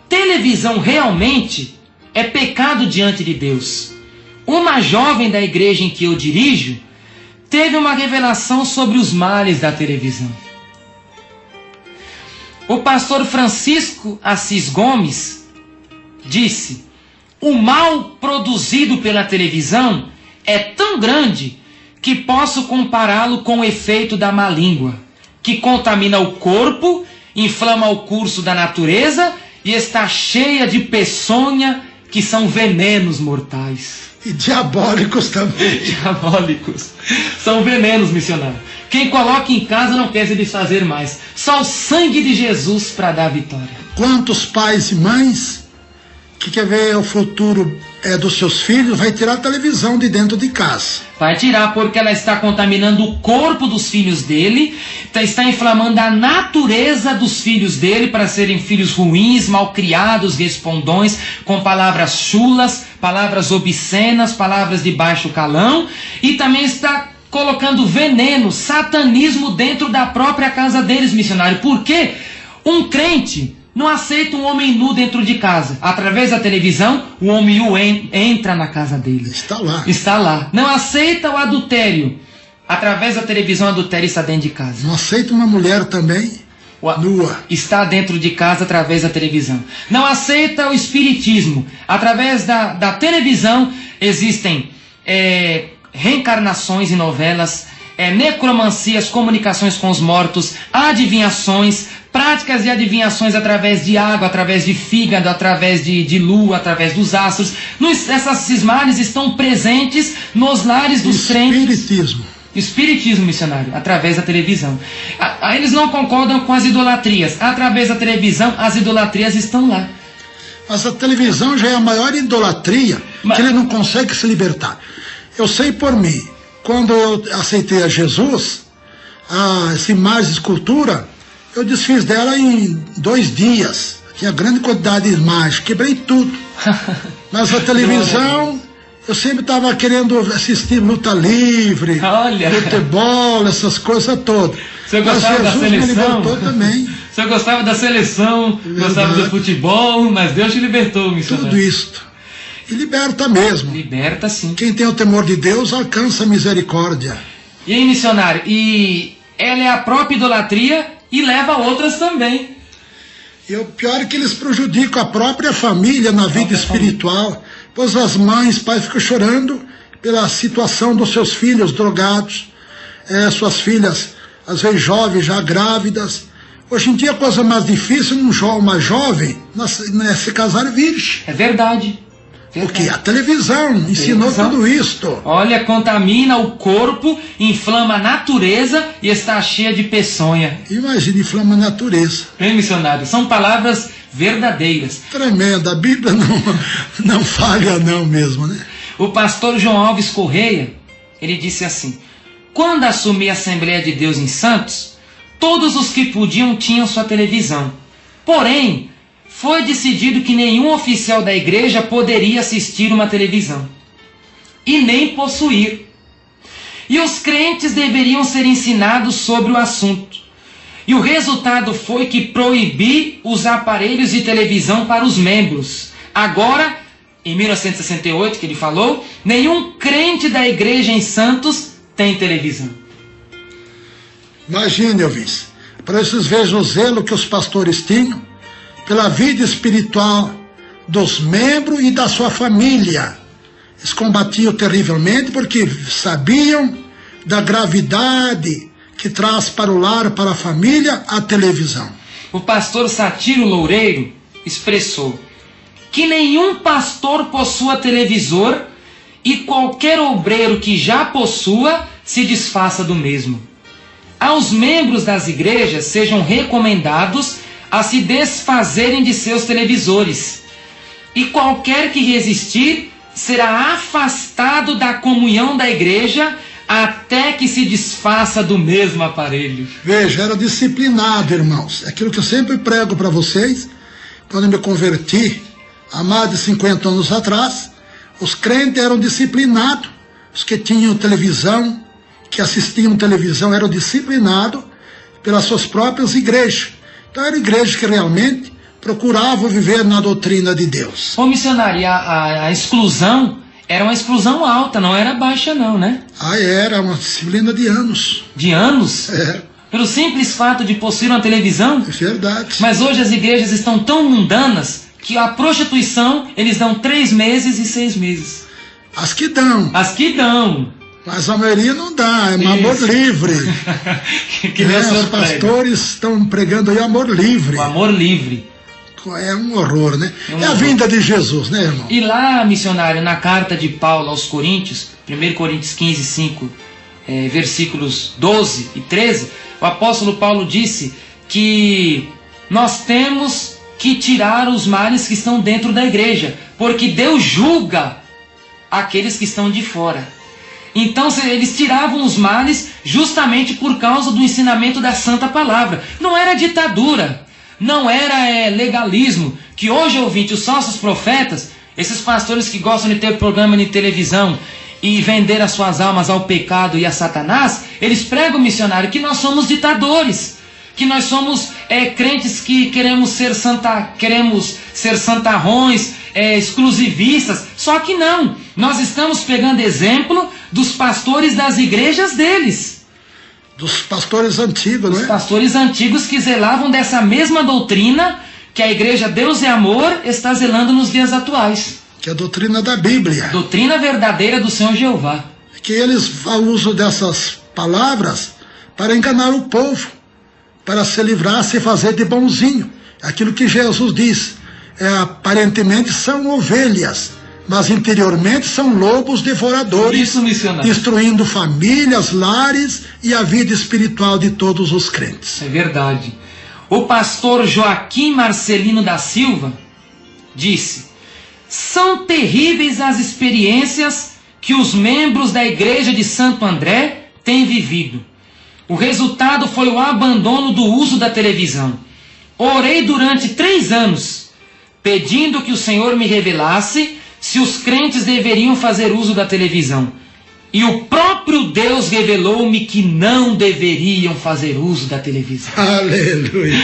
televisão realmente é pecado diante de Deus. Uma jovem da igreja em que eu dirijo teve uma revelação sobre os males da televisão. O pastor Francisco Assis Gomes disse, o mal produzido pela televisão é tão grande que posso compará-lo com o efeito da má língua, que contamina o corpo, inflama o curso da natureza e está cheia de peçonha, que são venenos mortais. E diabólicos também. Diabólicos. São venenos, missionário. Quem coloca em casa não quer se desfazer mais. Só o sangue de Jesus para dar vitória. Quantos pais e mães que quer ver o futuro dos seus filhos, vai tirar a televisão de dentro de casa. Vai tirar porque ela está contaminando o corpo dos filhos dele, está inflamando a natureza dos filhos dele para serem filhos ruins, malcriados, respondões, com palavras chulas, palavras obscenas, palavras de baixo calão, e também está colocando veneno, satanismo dentro da própria casa deles, missionário. Por quê? Um crente não aceita um homem nu dentro de casa. Através da televisão, o homem nu entra na casa dele. Está lá. Está lá. Não aceita o adultério. Através da televisão, o adultério está dentro de casa. Não aceita uma mulher também nua. Está dentro de casa através da televisão. Não aceita o espiritismo. Através da televisão, existem reencarnações em novelas, necromancias, comunicações com os mortos, adivinhações, práticas de adivinhações através de água, através de fígado, através de lua, através dos astros. Esses males estão presentes nos lares dos crentes. Espiritismo, missionário, através da televisão. Eles não concordam com as idolatrias. Através da televisão, as idolatrias estão lá. Mas a televisão já é a maior idolatria, que ele não consegue se libertar. Eu sei por mim, quando eu aceitei a Jesus, essa imagem de escultura, eu desfiz dela em 2 dias. Tinha grande quantidade de imagens, quebrei tudo. Mas a televisão, eu sempre estava querendo assistir luta livre, futebol, essas coisas todas. Você gostava da seleção? Me libertou também. Você gostava da seleção, gostava do futebol, mas Deus te libertou, missionário. Tudo isto. E liberta mesmo. Liberta sim. Quem tem o temor de Deus alcança a misericórdia. E aí, missionário, e ela é a própria idolatria e leva outras também. E o pior é que eles prejudicam a própria família na vida espiritual, pois as mães, pais ficam chorando pela situação dos seus filhos drogados, suas filhas, às vezes jovens, já grávidas. Hoje em dia a coisa mais difícil, uma jovem se casar virgem. É verdade. Porque a televisão ensinou tudo isto. Olha, contamina o corpo, inflama a natureza e está cheia de peçonha. Imagina, inflama a natureza. Bem, missionário, são palavras verdadeiras. Tremenda, a Bíblia não falha não mesmo, né? O pastor João Alves Correia, ele disse assim: quando assumi a Assembleia de Deus em Santos, todos os que podiam tinham sua televisão. Porém, foi decidido que nenhum oficial da igreja poderia assistir uma televisão e nem possuir. E os crentes deveriam ser ensinados sobre o assunto. E o resultado foi que proibi os aparelhos de televisão para os membros. Agora, em 1968, que ele falou, nenhum crente da igreja em Santos tem televisão. Imagine, ouvintes, para vocês vejam o zelo que os pastores tinham pela vida espiritual dos membros e da sua família. Eles combatiam terrivelmente porque sabiam da gravidade que traz para o lar, para a família, a televisão. O pastor Satiro Loureiro expressou que nenhum pastor possua televisor e qualquer obreiro que já possua se desfaça do mesmo. Aos membros das igrejas sejam recomendados a se desfazerem de seus televisores, e qualquer que resistir será afastado da comunhão da igreja até que se desfaça do mesmo aparelho. Veja, era disciplinado, irmãos. Aquilo que eu sempre prego para vocês, quando eu me converti, há mais de 50 anos atrás, os crentes eram disciplinados. Os que tinham televisão, que assistiam televisão, eram disciplinados pelas suas próprias igrejas. Então era igreja que realmente procurava viver na doutrina de Deus. Ô missionário, a exclusão era uma exclusão alta, não era baixa não, né? Era uma disciplina de anos. De anos? Pelo simples fato de possuir uma televisão? É verdade. Mas hoje as igrejas estão tão mundanas que a prostituição eles dão 3 meses e 6 meses. As que dão. As que dão. Mas a maioria não dá, é um amor livre. Os pastores estão pregando aí amor livre. O amor livre. É um horror, né? É a vinda de Jesus, né, irmão? E lá, missionário, na carta de Paulo aos Coríntios, 1 Coríntios 15, 5, versículos 12 e 13, o apóstolo Paulo disse que nós temos que tirar os males que estão dentro da igreja, porque Deus julga aqueles que estão de fora. Então eles tiravam os males justamente por causa do ensinamento da Santa Palavra. Não era ditadura, não era legalismo, que hoje, ouvinte, os falsos profetas, esses pastores que gostam de ter programa de televisão e vender as suas almas ao pecado e a Satanás, eles pregam, missionário, que nós somos ditadores, que nós somos crentes que queremos ser santarrões, exclusivistas. Só que não, nós estamos pegando exemplo dos pastores das igrejas deles. Dos pastores antigos, né? Os pastores antigos que zelavam dessa mesma doutrina que a igreja Deus é Amor está zelando nos dias atuais. Que é a doutrina da Bíblia. Doutrina verdadeira do Senhor Jeová. Que eles fazem uso dessas palavras para enganar o povo, para se livrar, se fazer de bonzinho. Aquilo que Jesus diz, aparentemente são ovelhas, mas interiormente são lobos devoradores. Isso, missionário. Destruindo famílias, lares e a vida espiritual de todos os crentes. É verdade. O pastor Joaquim Marcelino da Silva disse: são terríveis as experiências que os membros da igreja de Santo André têm vivido. O resultado foi o abandono do uso da televisão. Orei durante 3 anos, pedindo que o Senhor me revelasse se os crentes deveriam fazer uso da televisão. E o próprio Deus revelou-me que não deveriam fazer uso da televisão. Aleluia.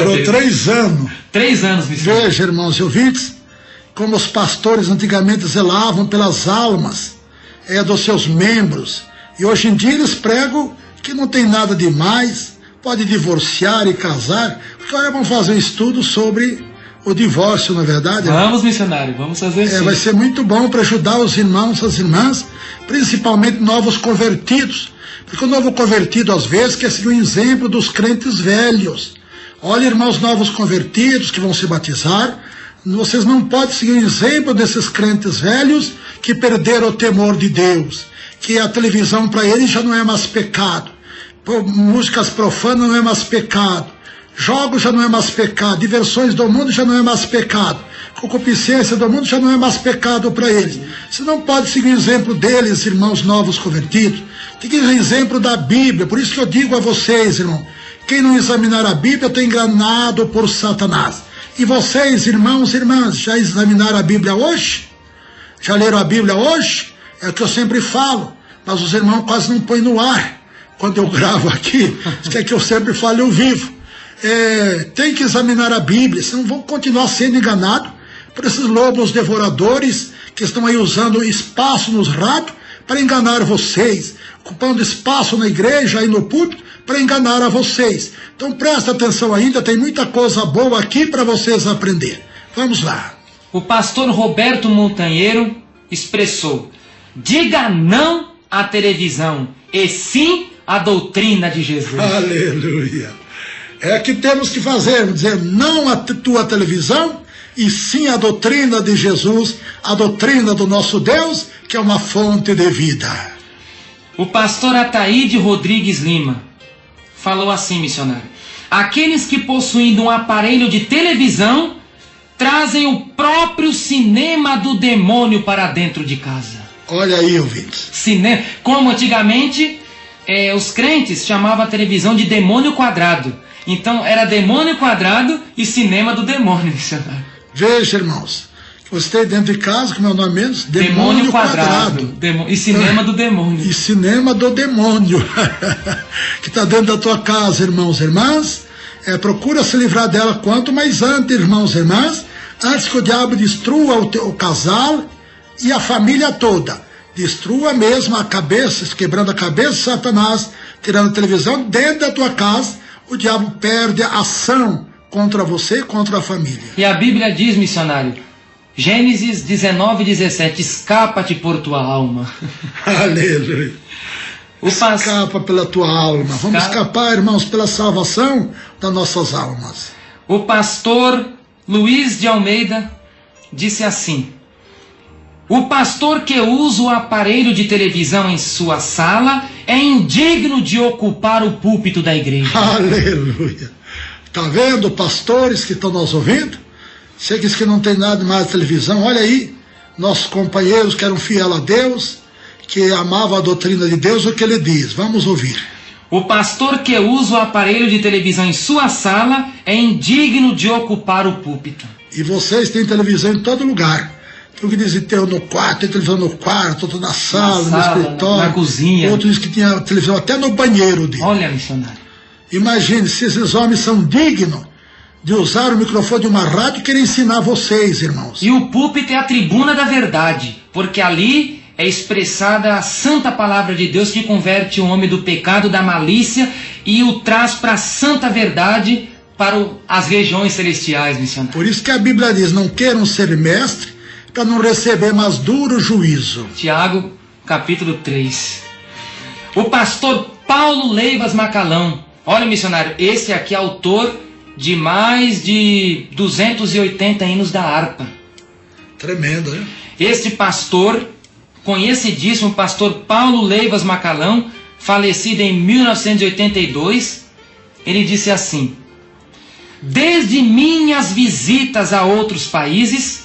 Orou 3 anos. 3 anos, missionário. Veja, irmãos e ouvintes, como os pastores antigamente zelavam pelas almas dos seus membros. E hoje em dia eles pregam que não tem nada demais, pode divorciar e casar. Agora vamos fazer um estudo sobre o divórcio, na verdade. Vamos, missionário, vamos fazer isso. Vai ser muito bom para ajudar os irmãos, as irmãs, principalmente novos convertidos. Porque o novo convertido, às vezes, quer ser um exemplo dos crentes velhos. Olha, irmãos novos convertidos que vão se batizar, vocês não podem seguir o exemplo desses crentes velhos que perderam o temor de Deus, que a televisão para eles já não é mais pecado, músicas profanas não é mais pecado, jogos já não é mais pecado, diversões do mundo já não é mais pecado, concupiscência do mundo já não é mais pecado para eles. Você não pode seguir o exemplo deles, irmãos novos convertidos. Tem que ir o exemplo da Bíblia. Por isso que eu digo a vocês, irmão, quem não examinar a Bíblia está enganado por Satanás. E vocês, irmãos e irmãs, já examinaram a Bíblia hoje? Já leram a Bíblia hoje? É o que eu sempre falo, mas os irmãos quase não põem no ar. Quando eu gravo aqui, isso é que eu sempre falo ao vivo. Tem que examinar a Bíblia, senão vão continuar sendo enganados por esses lobos devoradores que estão aí usando espaço nos rádios para enganar vocês, ocupando espaço na igreja e no púlpito para enganar a vocês. Então presta atenção ainda, tem muita coisa boa aqui para vocês aprender. Vamos lá. O pastor Roberto Montanheiro expressou: diga não à televisão e sim à doutrina de Jesus. Aleluia. É que temos que fazer, dizer não à tua televisão e sim à doutrina de Jesus, a doutrina do nosso Deus, que é uma fonte de vida. O pastor Ataíde Rodrigues Lima falou assim, missionário: aqueles que possuindo um aparelho de televisão trazem o próprio cinema do demônio para dentro de casa. Olha aí, ouvintes. Como antigamente os crentes chamavam a televisão de demônio quadrado. Então era demônio quadrado e cinema do demônio, missionário. Veja, irmãos, você tem dentro de casa, como é o nome mesmo? Demônio quadrado. E cinema do demônio. E cinema do demônio. Que está dentro da tua casa, irmãos e irmãs. Procura se livrar dela quanto mais antes, irmãos e irmãs, antes que o diabo destrua o casal e a família toda. Destrua mesmo a cabeça, quebrando a cabeça de Satanás, tirando a televisão dentro da tua casa. O diabo perde a ação contra você e contra a família. E a Bíblia diz, missionário, Gênesis 19:17, escapa-te por tua alma. Aleluia. Escapa pela tua alma. Vamos escapar, irmãos, pela salvação das nossas almas. O pastor Luiz de Almeida disse assim: o pastor que usa o aparelho de televisão em sua sala é indigno de ocupar o púlpito da igreja. Aleluia. Tá vendo, pastores que estão nos ouvindo? Vocês que não tem nada mais de televisão, olha aí, nossos companheiros que eram fiel a Deus, que amavam a doutrina de Deus, o que ele diz. Vamos ouvir. O pastor que usa o aparelho de televisão em sua sala é indigno de ocupar o púlpito. E vocês têm televisão em todo lugar. Tem o que dizem ter no quarto, tem televisão no quarto, outro na sala, no escritório, na cozinha. Outro diz que tinha televisão até no banheiro dele. Olha, missionário. Imagine se esses homens são dignos de usar o microfone de uma rádio e querer ensinar vocês, irmãos. E o púlpito é a tribuna da verdade, porque ali é expressada a santa palavra de Deus que converte o homem do pecado, da malícia e o traz para a santa verdade, para as regiões celestiais, missionário. Por isso que a Bíblia diz, não queiram ser mestre para não receber mais duro juízo. Tiago, capítulo 3. O pastor Paulo Leivas Macalão. Olha, missionário, esse aqui é autor de mais de 280 hinos da harpa. Tremendo, né? Este pastor, conhecidíssimo pastor Paulo Leivas Macalão, falecido em 1982, ele disse assim: desde minhas visitas a outros países,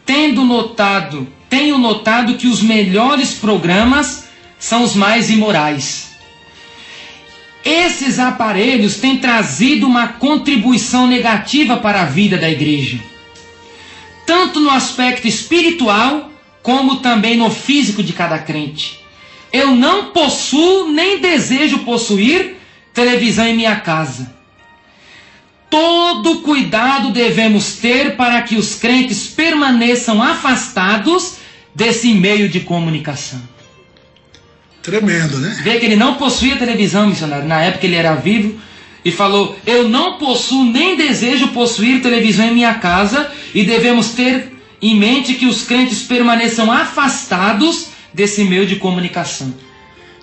tenho notado que os melhores programas são os mais imorais. Esses aparelhos têm trazido uma contribuição negativa para a vida da igreja, tanto no aspecto espiritual, como também no físico de cada crente. Eu não possuo nem desejo possuir televisão em minha casa. Todo cuidado devemos ter para que os crentes permaneçam afastados desse meio de comunicação. Tremendo, né? Vê que ele não possuía televisão, missionário. Na época ele era vivo e falou: eu não possuo nem desejo possuir televisão em minha casa, e devemos ter em mente que os crentes permaneçam afastados desse meio de comunicação.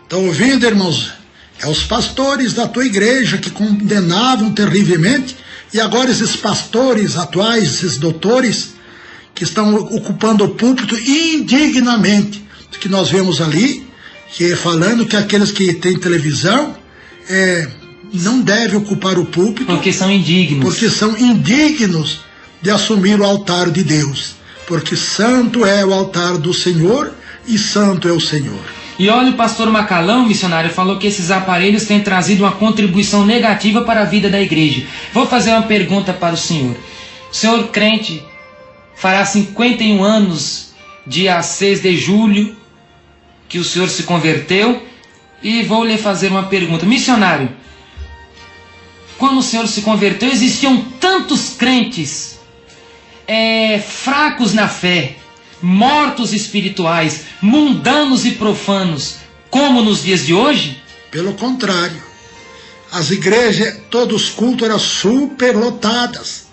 Estão ouvindo, irmãos? É os pastores da tua igreja que condenavam terrivelmente, e agora esses pastores atuais, esses doutores, que estão ocupando o púlpito indignamente, que nós vemos ali, que falando que aqueles que têm televisão não devem ocupar o púlpito. Porque são indignos. Porque são indignos de assumir o altar de Deus. Porque santo é o altar do Senhor e santo é o Senhor. E olha, o pastor Macalão, missionário, falou que esses aparelhos têm trazido uma contribuição negativa para a vida da igreja. Vou fazer uma pergunta para o senhor. O senhor crente fará 51 anos, dia 6 de julho, que o senhor se converteu, e vou lhe fazer uma pergunta. Missionário, quando o senhor se converteu, existiam tantos crentes fracos na fé, mortos espirituais, mundanos e profanos, como nos dias de hoje? Pelo contrário, as igrejas, todos os cultos eram superlotadas.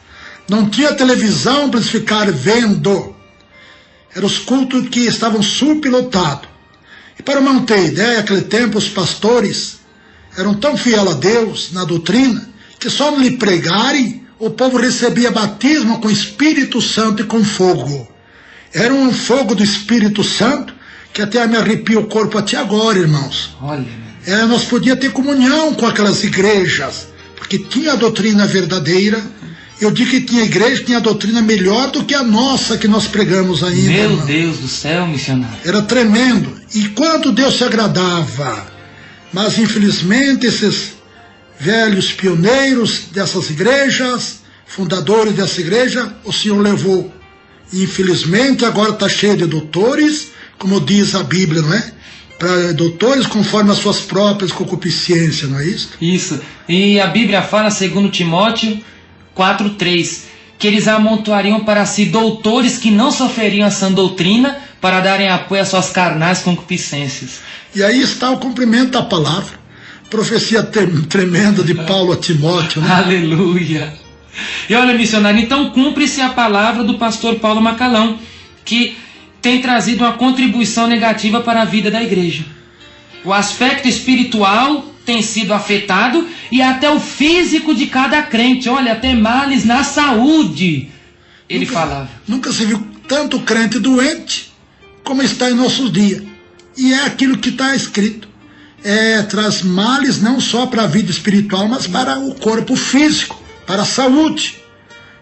Não tinha televisão para eles ficarem vendo. Eram os cultos que estavam superlotados. E para manter ideia, naquele tempo os pastores eram tão fiel a Deus na doutrina, que só não lhe pregarem, o povo recebia batismo com Espírito Santo e com fogo. Era um fogo do Espírito Santo que até me arrepia o corpo até agora, irmãos. Olha, nós podíamos ter comunhão com aquelas igrejas, porque tinha a doutrina verdadeira. Eu digo que tinha igreja que tinha a doutrina melhor do que a nossa que nós pregamos ainda. Meu irmão. Deus do céu, missionário. Era tremendo. E quanto Deus se agradava. Mas infelizmente esses velhos pioneiros dessas igrejas, fundadores dessa igreja, o Senhor levou. Infelizmente agora está cheio de doutores, como diz a Bíblia, não é? Para doutores conforme as suas próprias concupiscências, não é isso? Isso. E a Bíblia fala, segundo Timóteo 4:3, que eles amontoariam para si doutores que não sofreriam a sã doutrina, para darem apoio às suas carnais concupiscências. E aí está o cumprimento da palavra. Profecia tremenda de Paulo a Timóteo, né? Aleluia! E olha, missionário, então cumpre-se a palavra do pastor Paulo Macalão, que tem trazido uma contribuição negativa para a vida da igreja. O aspecto espiritual tem sido afetado e até o físico de cada crente. Olha, até males na saúde, ele falava. Nunca se viu tanto crente doente como está em nossos dias. E é aquilo que está escrito. Traz males não só para a vida espiritual, mas para o corpo físico. para a saúde.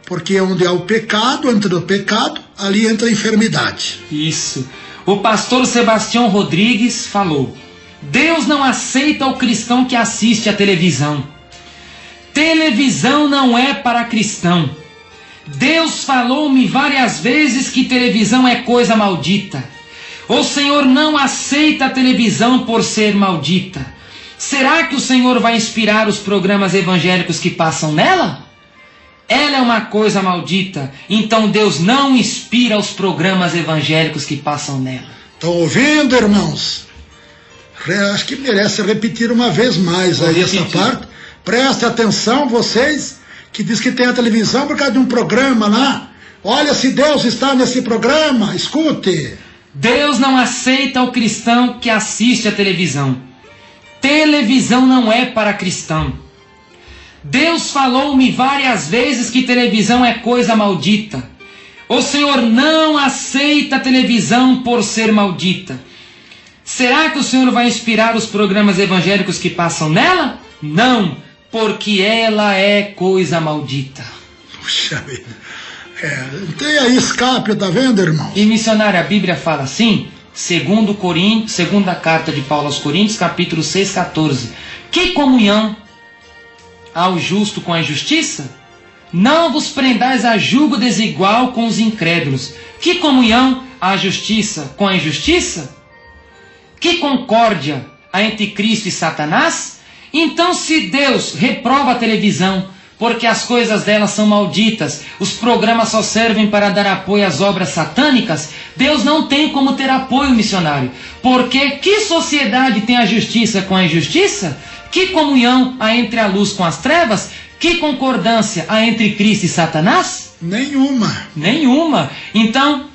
Porque onde há o pecado, entra o pecado, ali entra a enfermidade. Isso. O pastor Sebastião Rodrigues falou: Deus não aceita o cristão que assiste à televisão. Televisão não é para cristão. Deus falou-me várias vezes que televisão é coisa maldita. O Senhor não aceita a televisão por ser maldita. Será que o Senhor vai inspirar os programas evangélicos que passam nela? Ela é uma coisa maldita, então Deus não inspira os programas evangélicos que passam nela. Estão ouvindo, irmãos? Acho que merece repetir uma vez mais aí essa parte. Preste atenção, vocês que diz que tem a televisão por causa de um programa lá. Olha se Deus está nesse programa, escute. Deus não aceita o cristão que assiste a televisão. Televisão não é para cristão. Deus falou-me várias vezes que televisão é coisa maldita. O Senhor não aceita a televisão por ser maldita. Será que o Senhor vai inspirar os programas evangélicos que passam nela? Não, porque ela é coisa maldita. Puxa vida. Não tem aí escape, tá vendo, irmão? E missionário, a Bíblia fala assim, segunda carta de Paulo aos Coríntios, capítulo 6, 14. Que comunhão há o justo com a injustiça? Não vos prendais a julgo desigual com os incrédulos. Que comunhão há a justiça com a injustiça? Que concórdia há entre Cristo e Satanás? Então, se Deus reprova a televisão, porque as coisas dela são malditas, os programas só servem para dar apoio às obras satânicas, Deus não tem como ter apoio, missionário. Porque que sociedade tem a justiça com a injustiça? Que comunhão há entre a luz com as trevas? Que concordância há entre Cristo e Satanás? Nenhuma. Nenhuma. Então,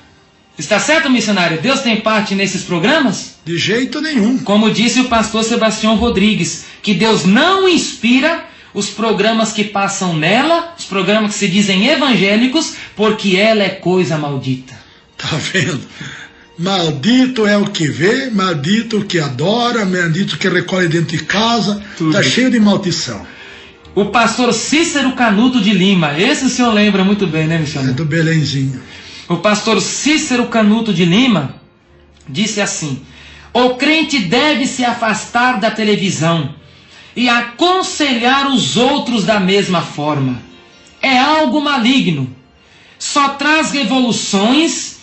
está certo, missionário? Deus tem parte nesses programas? De jeito nenhum. Como disse o pastor Sebastião Rodrigues, que Deus não inspira os programas que passam nela, os programas que se dizem evangélicos, porque ela é coisa maldita. Tá vendo? Maldito é o que vê, maldito o que adora, maldito o que recolhe dentro de casa. Tudo. Tá cheio de maldição. O pastor Cícero Canuto de Lima, esse o senhor lembra muito bem, né, missionário? É do Belenzinho. O pastor Cícero Canuto de Lima disse assim: o crente deve se afastar da televisão e aconselhar os outros da mesma forma. É algo maligno. Só traz revoluções,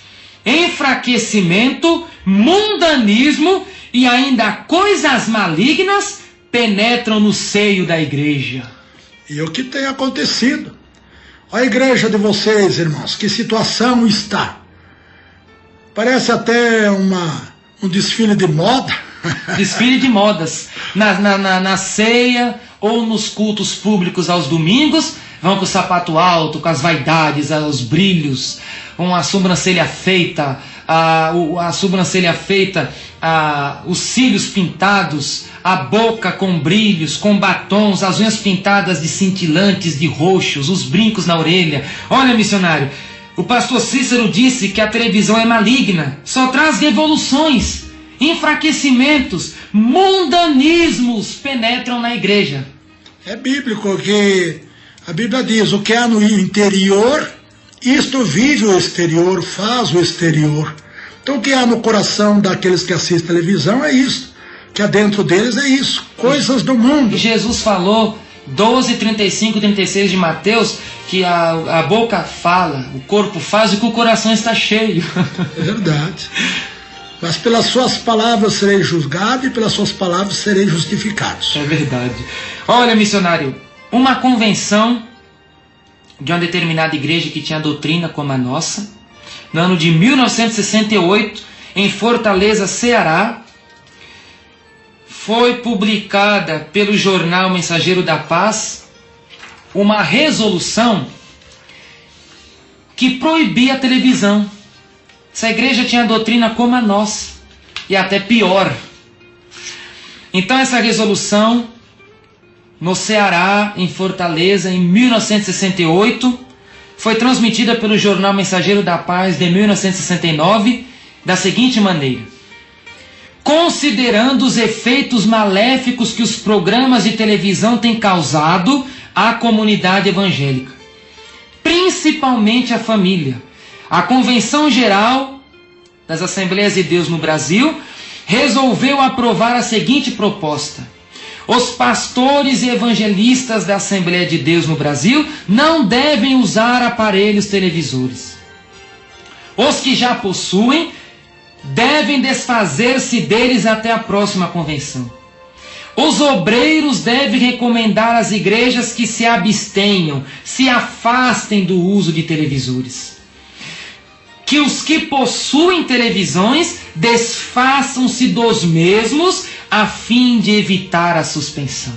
enfraquecimento, mundanismo e ainda coisas malignas penetram no seio da igreja. E o que tem acontecido? A igreja de vocês, irmãos, que situação está? Parece até um desfile de moda. Desfile de modas. Na ceia ou nos cultos públicos aos domingos, vão com o sapato alto, com as vaidades, os brilhos, com a sobrancelha feita, os cílios pintados, a boca com brilhos, com batons, as unhas pintadas de cintilantes, de roxos, os brincos na orelha. Olha, missionário, o pastor Cícero disse que a televisão é maligna, só traz revoluções, enfraquecimentos, mundanismos penetram na igreja. É bíblico que a Bíblia diz: o que há no interior, isto vive o exterior, faz o exterior. Então o que há no coração daqueles que assistem televisão é isso, que há dentro deles é isso, coisas do mundo. Jesus falou, 12, 35, 36 de Mateus, que a boca fala, o corpo faz e que o coração está cheio. É verdade. Mas pelas suas palavras serei julgado e pelas suas palavras serei justificados. É verdade. Olha, missionário, uma convenção de uma determinada igreja que tinha doutrina como a nossa, no ano de 1968, em Fortaleza, Ceará, foi publicada pelo jornal Mensageiro da Paz uma resolução que proibia a televisão. Essa igreja tinha doutrina como a nossa, e até pior. Então essa resolução, no Ceará, em Fortaleza, em 1968, foi transmitida pelo jornal Mensageiro da Paz de 1969, da seguinte maneira: considerando os efeitos maléficos que os programas de televisão têm causado à comunidade evangélica, principalmente à família. A Convenção Geral das Assembleias de Deus no Brasil resolveu aprovar a seguinte proposta: os pastores e evangelistas da Assembleia de Deus no Brasil não devem usar aparelhos televisores. Os que já possuem devem desfazer-se deles até a próxima convenção. Os obreiros devem recomendar às igrejas que se abstenham, se afastem do uso de televisores. Que os que possuem televisões desfaçam-se dos mesmos a fim de evitar a suspensão.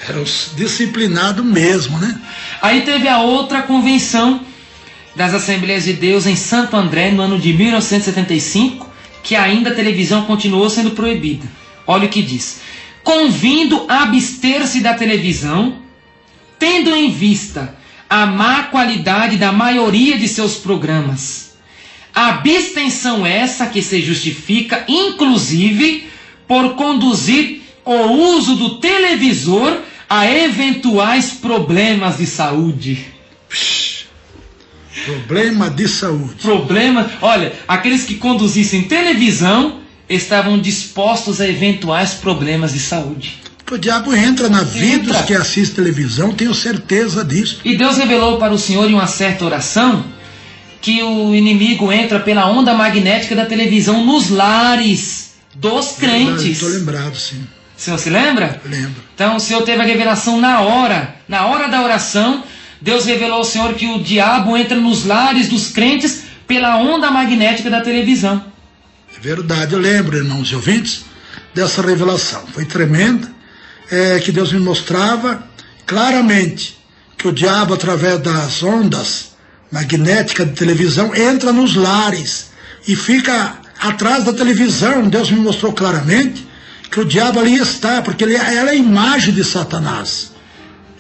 É os disciplinados mesmo, né? Aí teve a outra convenção das Assembleias de Deus em Santo André, no ano de 1975, que ainda a televisão continuou sendo proibida. Olha o que diz: convindo a abster-se da televisão, tendo em vista a má qualidade da maioria de seus programas. Abstenção essa que se justifica, inclusive, por conduzir o uso do televisor a eventuais problemas de saúde. Problema de saúde. Olha, aqueles que conduzissem televisão estavam dispostos a eventuais problemas de saúde. O diabo entra na vida dos que assistem televisão, tenho certeza disso. E Deus revelou para o Senhor em uma certa oração que o inimigo entra pela onda magnética da televisão nos lares dos crentes. Estou lembrado, sim. O senhor se lembra? Lembro. Então o Senhor teve a revelação na hora da oração. Deus revelou ao Senhor que o diabo entra nos lares dos crentes pela onda magnética da televisão. É verdade, eu lembro, irmãos e ouvintes, dessa revelação. Foi tremenda, que Deus me mostrava claramente que o diabo, através das ondas magnéticas de televisão, entra nos lares e fica atrás da televisão. Deus me mostrou claramente que o diabo ali está, porque ela é a imagem de Satanás,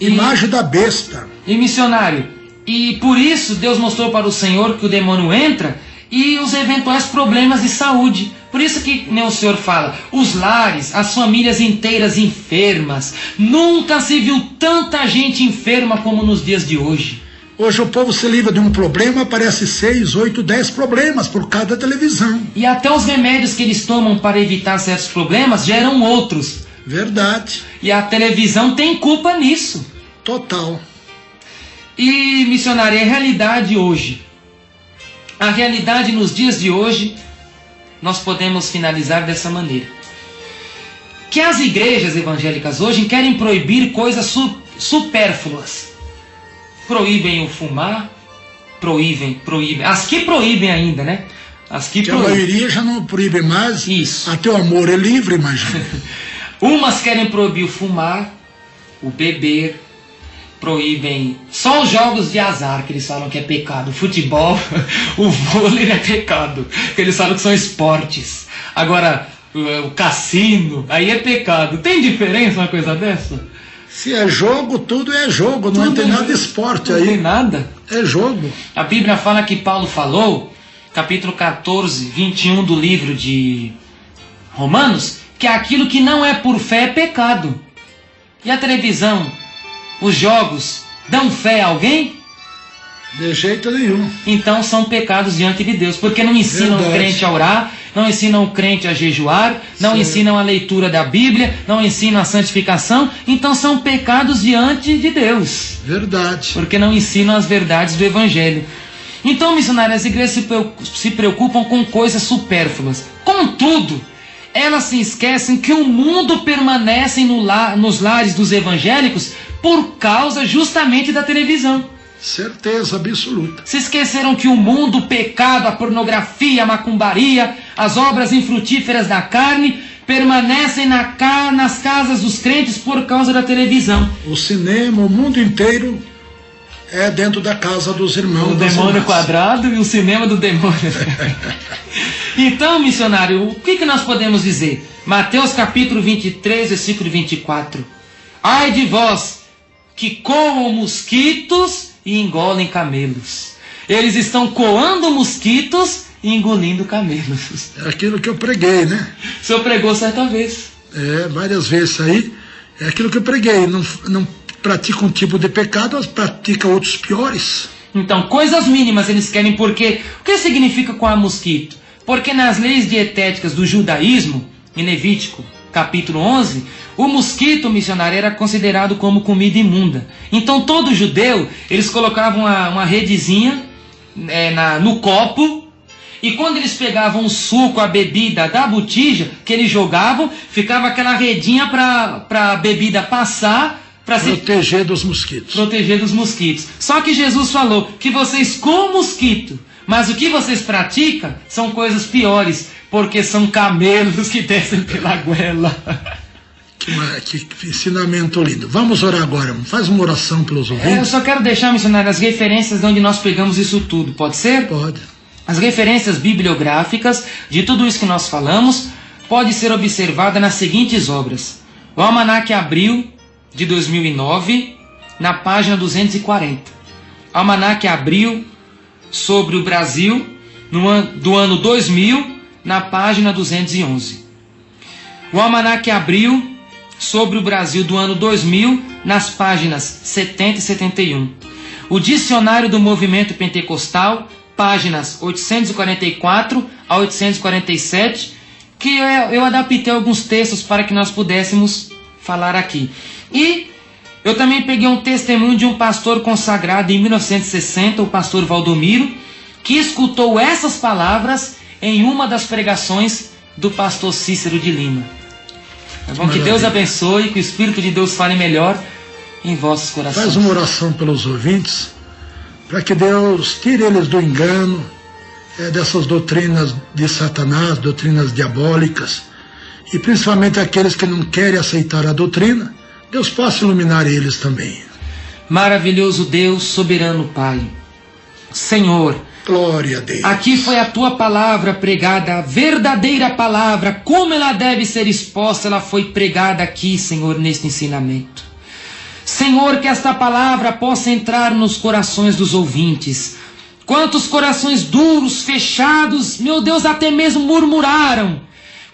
imagem da besta. E missionário, e por isso Deus mostrou para o Senhor que o demônio entra e os eventuais problemas de saúde. Por isso que o Senhor fala, os lares, as famílias inteiras enfermas. Nunca se viu tanta gente enferma como nos dias de hoje. Hoje o povo se livra de um problema, aparece 6, 8, 10 problemas por cada televisão. E até os remédios que eles tomam para evitar certos problemas geram outros. Verdade. E a televisão tem culpa nisso. Total. E, missionário, a realidade hoje, a realidade nos dias de hoje, nós podemos finalizar dessa maneira: que as igrejas evangélicas hoje querem proibir coisas supérfluas. Proíbem o fumar, proíbem. As que proíbem ainda, né? As que proíbem. A maioria já não proíbe mais. Isso. Até o amor é livre, imagina. Umas querem proibir o fumar, o beber, proíbem só os jogos de azar, que eles falam que é pecado. O futebol, o vôlei é pecado, que eles falam que são esportes. Agora, o cassino, aí é pecado. Tem diferença uma coisa dessa? Se é jogo, tudo é jogo, não tem nada de esporte aí. Não tem nada. É jogo. A Bíblia fala que Paulo falou, capítulo 14, 21 do livro de Romanos, que aquilo que não é por fé é pecado. E a televisão, os jogos, dão fé a alguém? De jeito nenhum. Então são pecados diante de Deus, porque não ensinam o crente a orar, não ensinam o crente a jejuar, não ensinam a leitura da Bíblia, não ensinam a santificação, então são pecados diante de Deus. Verdade. Porque não ensinam as verdades do Evangelho. Então, missionários, as igrejas se preocupam com coisas supérfluas. Contudo, elas se esquecem que o mundo permanece nos lares dos evangélicos por causa justamente da televisão. Certeza absoluta. Se esqueceram que o mundo, o pecado, a pornografia, a macumbaria, as obras infrutíferas da carne permanecem nas casas dos crentes por causa da televisão. O cinema, o mundo inteiro é dentro da casa dos irmãos. O demônio quadrado e o cinema do demônio. Então, missionário, o que nós podemos dizer? Mateus capítulo 23, versículo 24. Ai de vós que coam mosquitos e engolem camelos. Eles estão coando mosquitos e engolindo camelos. É aquilo que eu preguei, né? O senhor pregou certa vez. Várias vezes aí. É aquilo que eu preguei. Não praticam um tipo de pecado, elas praticam outros piores. Então, coisas mínimas eles querem, porque o que significa coar mosquito? Porque nas leis dietéticas do judaísmo, em Levítico, capítulo 11, o mosquito missionário era considerado como comida imunda. Então, todo judeu, eles colocavam uma redezinha no copo, e quando eles pegavam o suco, a bebida da botija, que eles jogavam, ficava aquela redinha para a bebida passar, para se proteger dos mosquitos. Proteger dos mosquitos. Só que Jesus falou que vocês comem mosquito, mas o que vocês praticam são coisas piores, porque são camelos que descem pela goela. Que ensinamento lindo. Vamos orar agora. Faz uma oração pelos ouvintes. Eu só quero deixar, missionário, as referências de onde nós pegamos isso tudo. Pode ser? Pode. As referências bibliográficas de tudo isso que nós falamos pode ser observada nas seguintes obras. O Almanaque Abril, de 2009, na página 240. Almanaque Abril sobre o Brasil, do ano 2000, na página 211. O Almanaque Abril sobre o Brasil do ano 2000, nas páginas 70 e 71. O Dicionário do Movimento Pentecostal, páginas 844 a 847, que eu adaptei alguns textos para que nós pudéssemos falar aqui. E eu também peguei um testemunho de um pastor consagrado em 1960, o pastor Valdomiro, que escutou essas palavras em uma das pregações do pastor Cícero de Lima. É bom que Deus abençoe, que o Espírito de Deus fale melhor em vossos corações. Faz uma oração pelos ouvintes, para que Deus tire eles do engano, dessas doutrinas de Satanás, doutrinas diabólicas, e principalmente aqueles que não querem aceitar a doutrina, Deus possa iluminar eles também. Maravilhoso Deus, soberano Pai, Senhor, glória a Deus. Aqui foi a tua palavra pregada, a verdadeira palavra, como ela deve ser exposta, ela foi pregada aqui, Senhor, neste ensinamento. Senhor, que esta palavra possa entrar nos corações dos ouvintes. Quantos corações duros, fechados, meu Deus, até mesmo murmuraram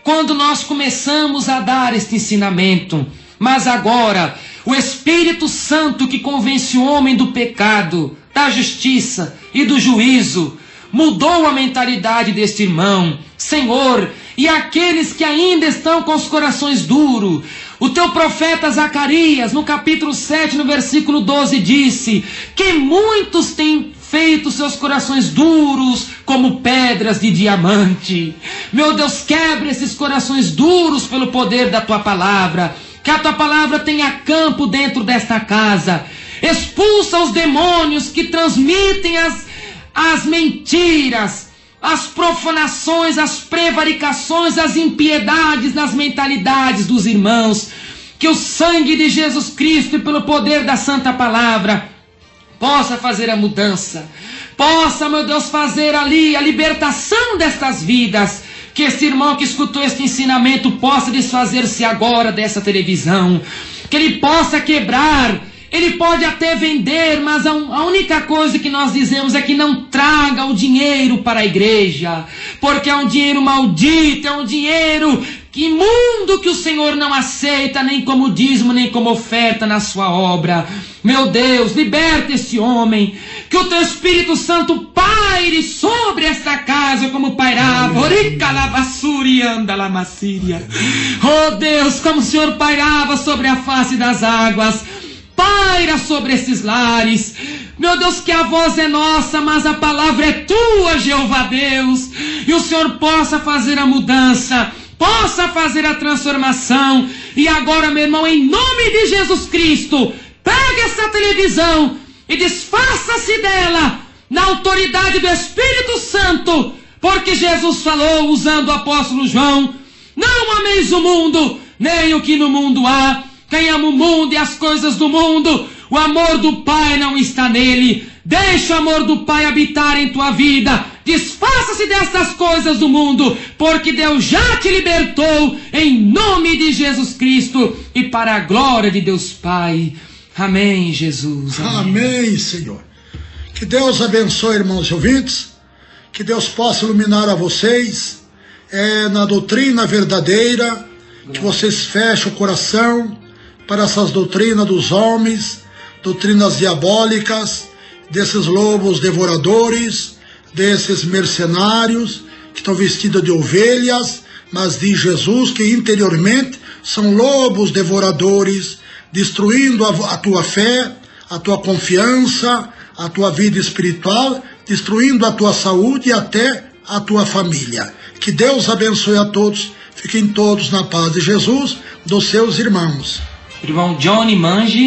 quando nós começamos a dar este ensinamento. Mas agora, o Espírito Santo que convence o homem do pecado, da justiça e do juízo, mudou a mentalidade deste irmão. Senhor, e aqueles que ainda estão com os corações duros, o teu profeta Zacarias, no capítulo 7, no versículo 12, disse que muitos têm feito seus corações duros como pedras de diamante. Meu Deus, quebra esses corações duros pelo poder da tua palavra. Que a tua palavra tenha campo dentro desta casa. Expulsa os demônios que transmitem as mentiras, as profanações, as prevaricações, as impiedades nas mentalidades dos irmãos. Que o sangue de Jesus Cristo e pelo poder da santa palavra possa fazer a mudança. Possa, meu Deus, fazer ali a libertação destas vidas. Que este irmão que escutou este ensinamento possa desfazer-se agora dessa televisão. Que ele possa quebrar. Ele pode até vender, mas a única coisa que nós dizemos é que não traga o dinheiro para a igreja, porque é um dinheiro maldito, é um dinheiro imundo que o Senhor não aceita, nem como dízimo, nem como oferta na sua obra. Meu Deus, liberta esse homem, que o teu Espírito Santo paire sobre esta casa como pairava. Oh Deus, como o Senhor pairava sobre a face das águas, paira sobre esses lares. Meu Deus, que a voz é nossa, mas a palavra é tua, Jeová Deus. E o Senhor possa fazer a mudança, possa fazer a transformação. E agora, meu irmão, em nome de Jesus Cristo, pegue essa televisão e desfaça-se dela na autoridade do Espírito Santo, porque Jesus falou, usando o apóstolo João: não ameis o mundo, nem o que no mundo há. Quem ama o mundo e as coisas do mundo, o amor do Pai não está nele. Deixa o amor do Pai habitar em tua vida. Desfaça-se dessas coisas do mundo, porque Deus já te libertou, em nome de Jesus Cristo e para a glória de Deus Pai. Amém, Jesus. Amém, Senhor. Que Deus abençoe, irmãos e ouvintes. Que Deus possa iluminar a vocês na doutrina verdadeira. Que vocês fechem o coração, para essas doutrinas dos homens, doutrinas diabólicas, desses lobos devoradores, desses mercenários que estão vestidos de ovelhas, mas diz Jesus que interiormente são lobos devoradores, destruindo a tua fé, a tua confiança, a tua vida espiritual, destruindo a tua saúde e até a tua família. Que Deus abençoe a todos, fiquem todos na paz de Jesus, dos seus irmãos. Irmão Johnny Mangi.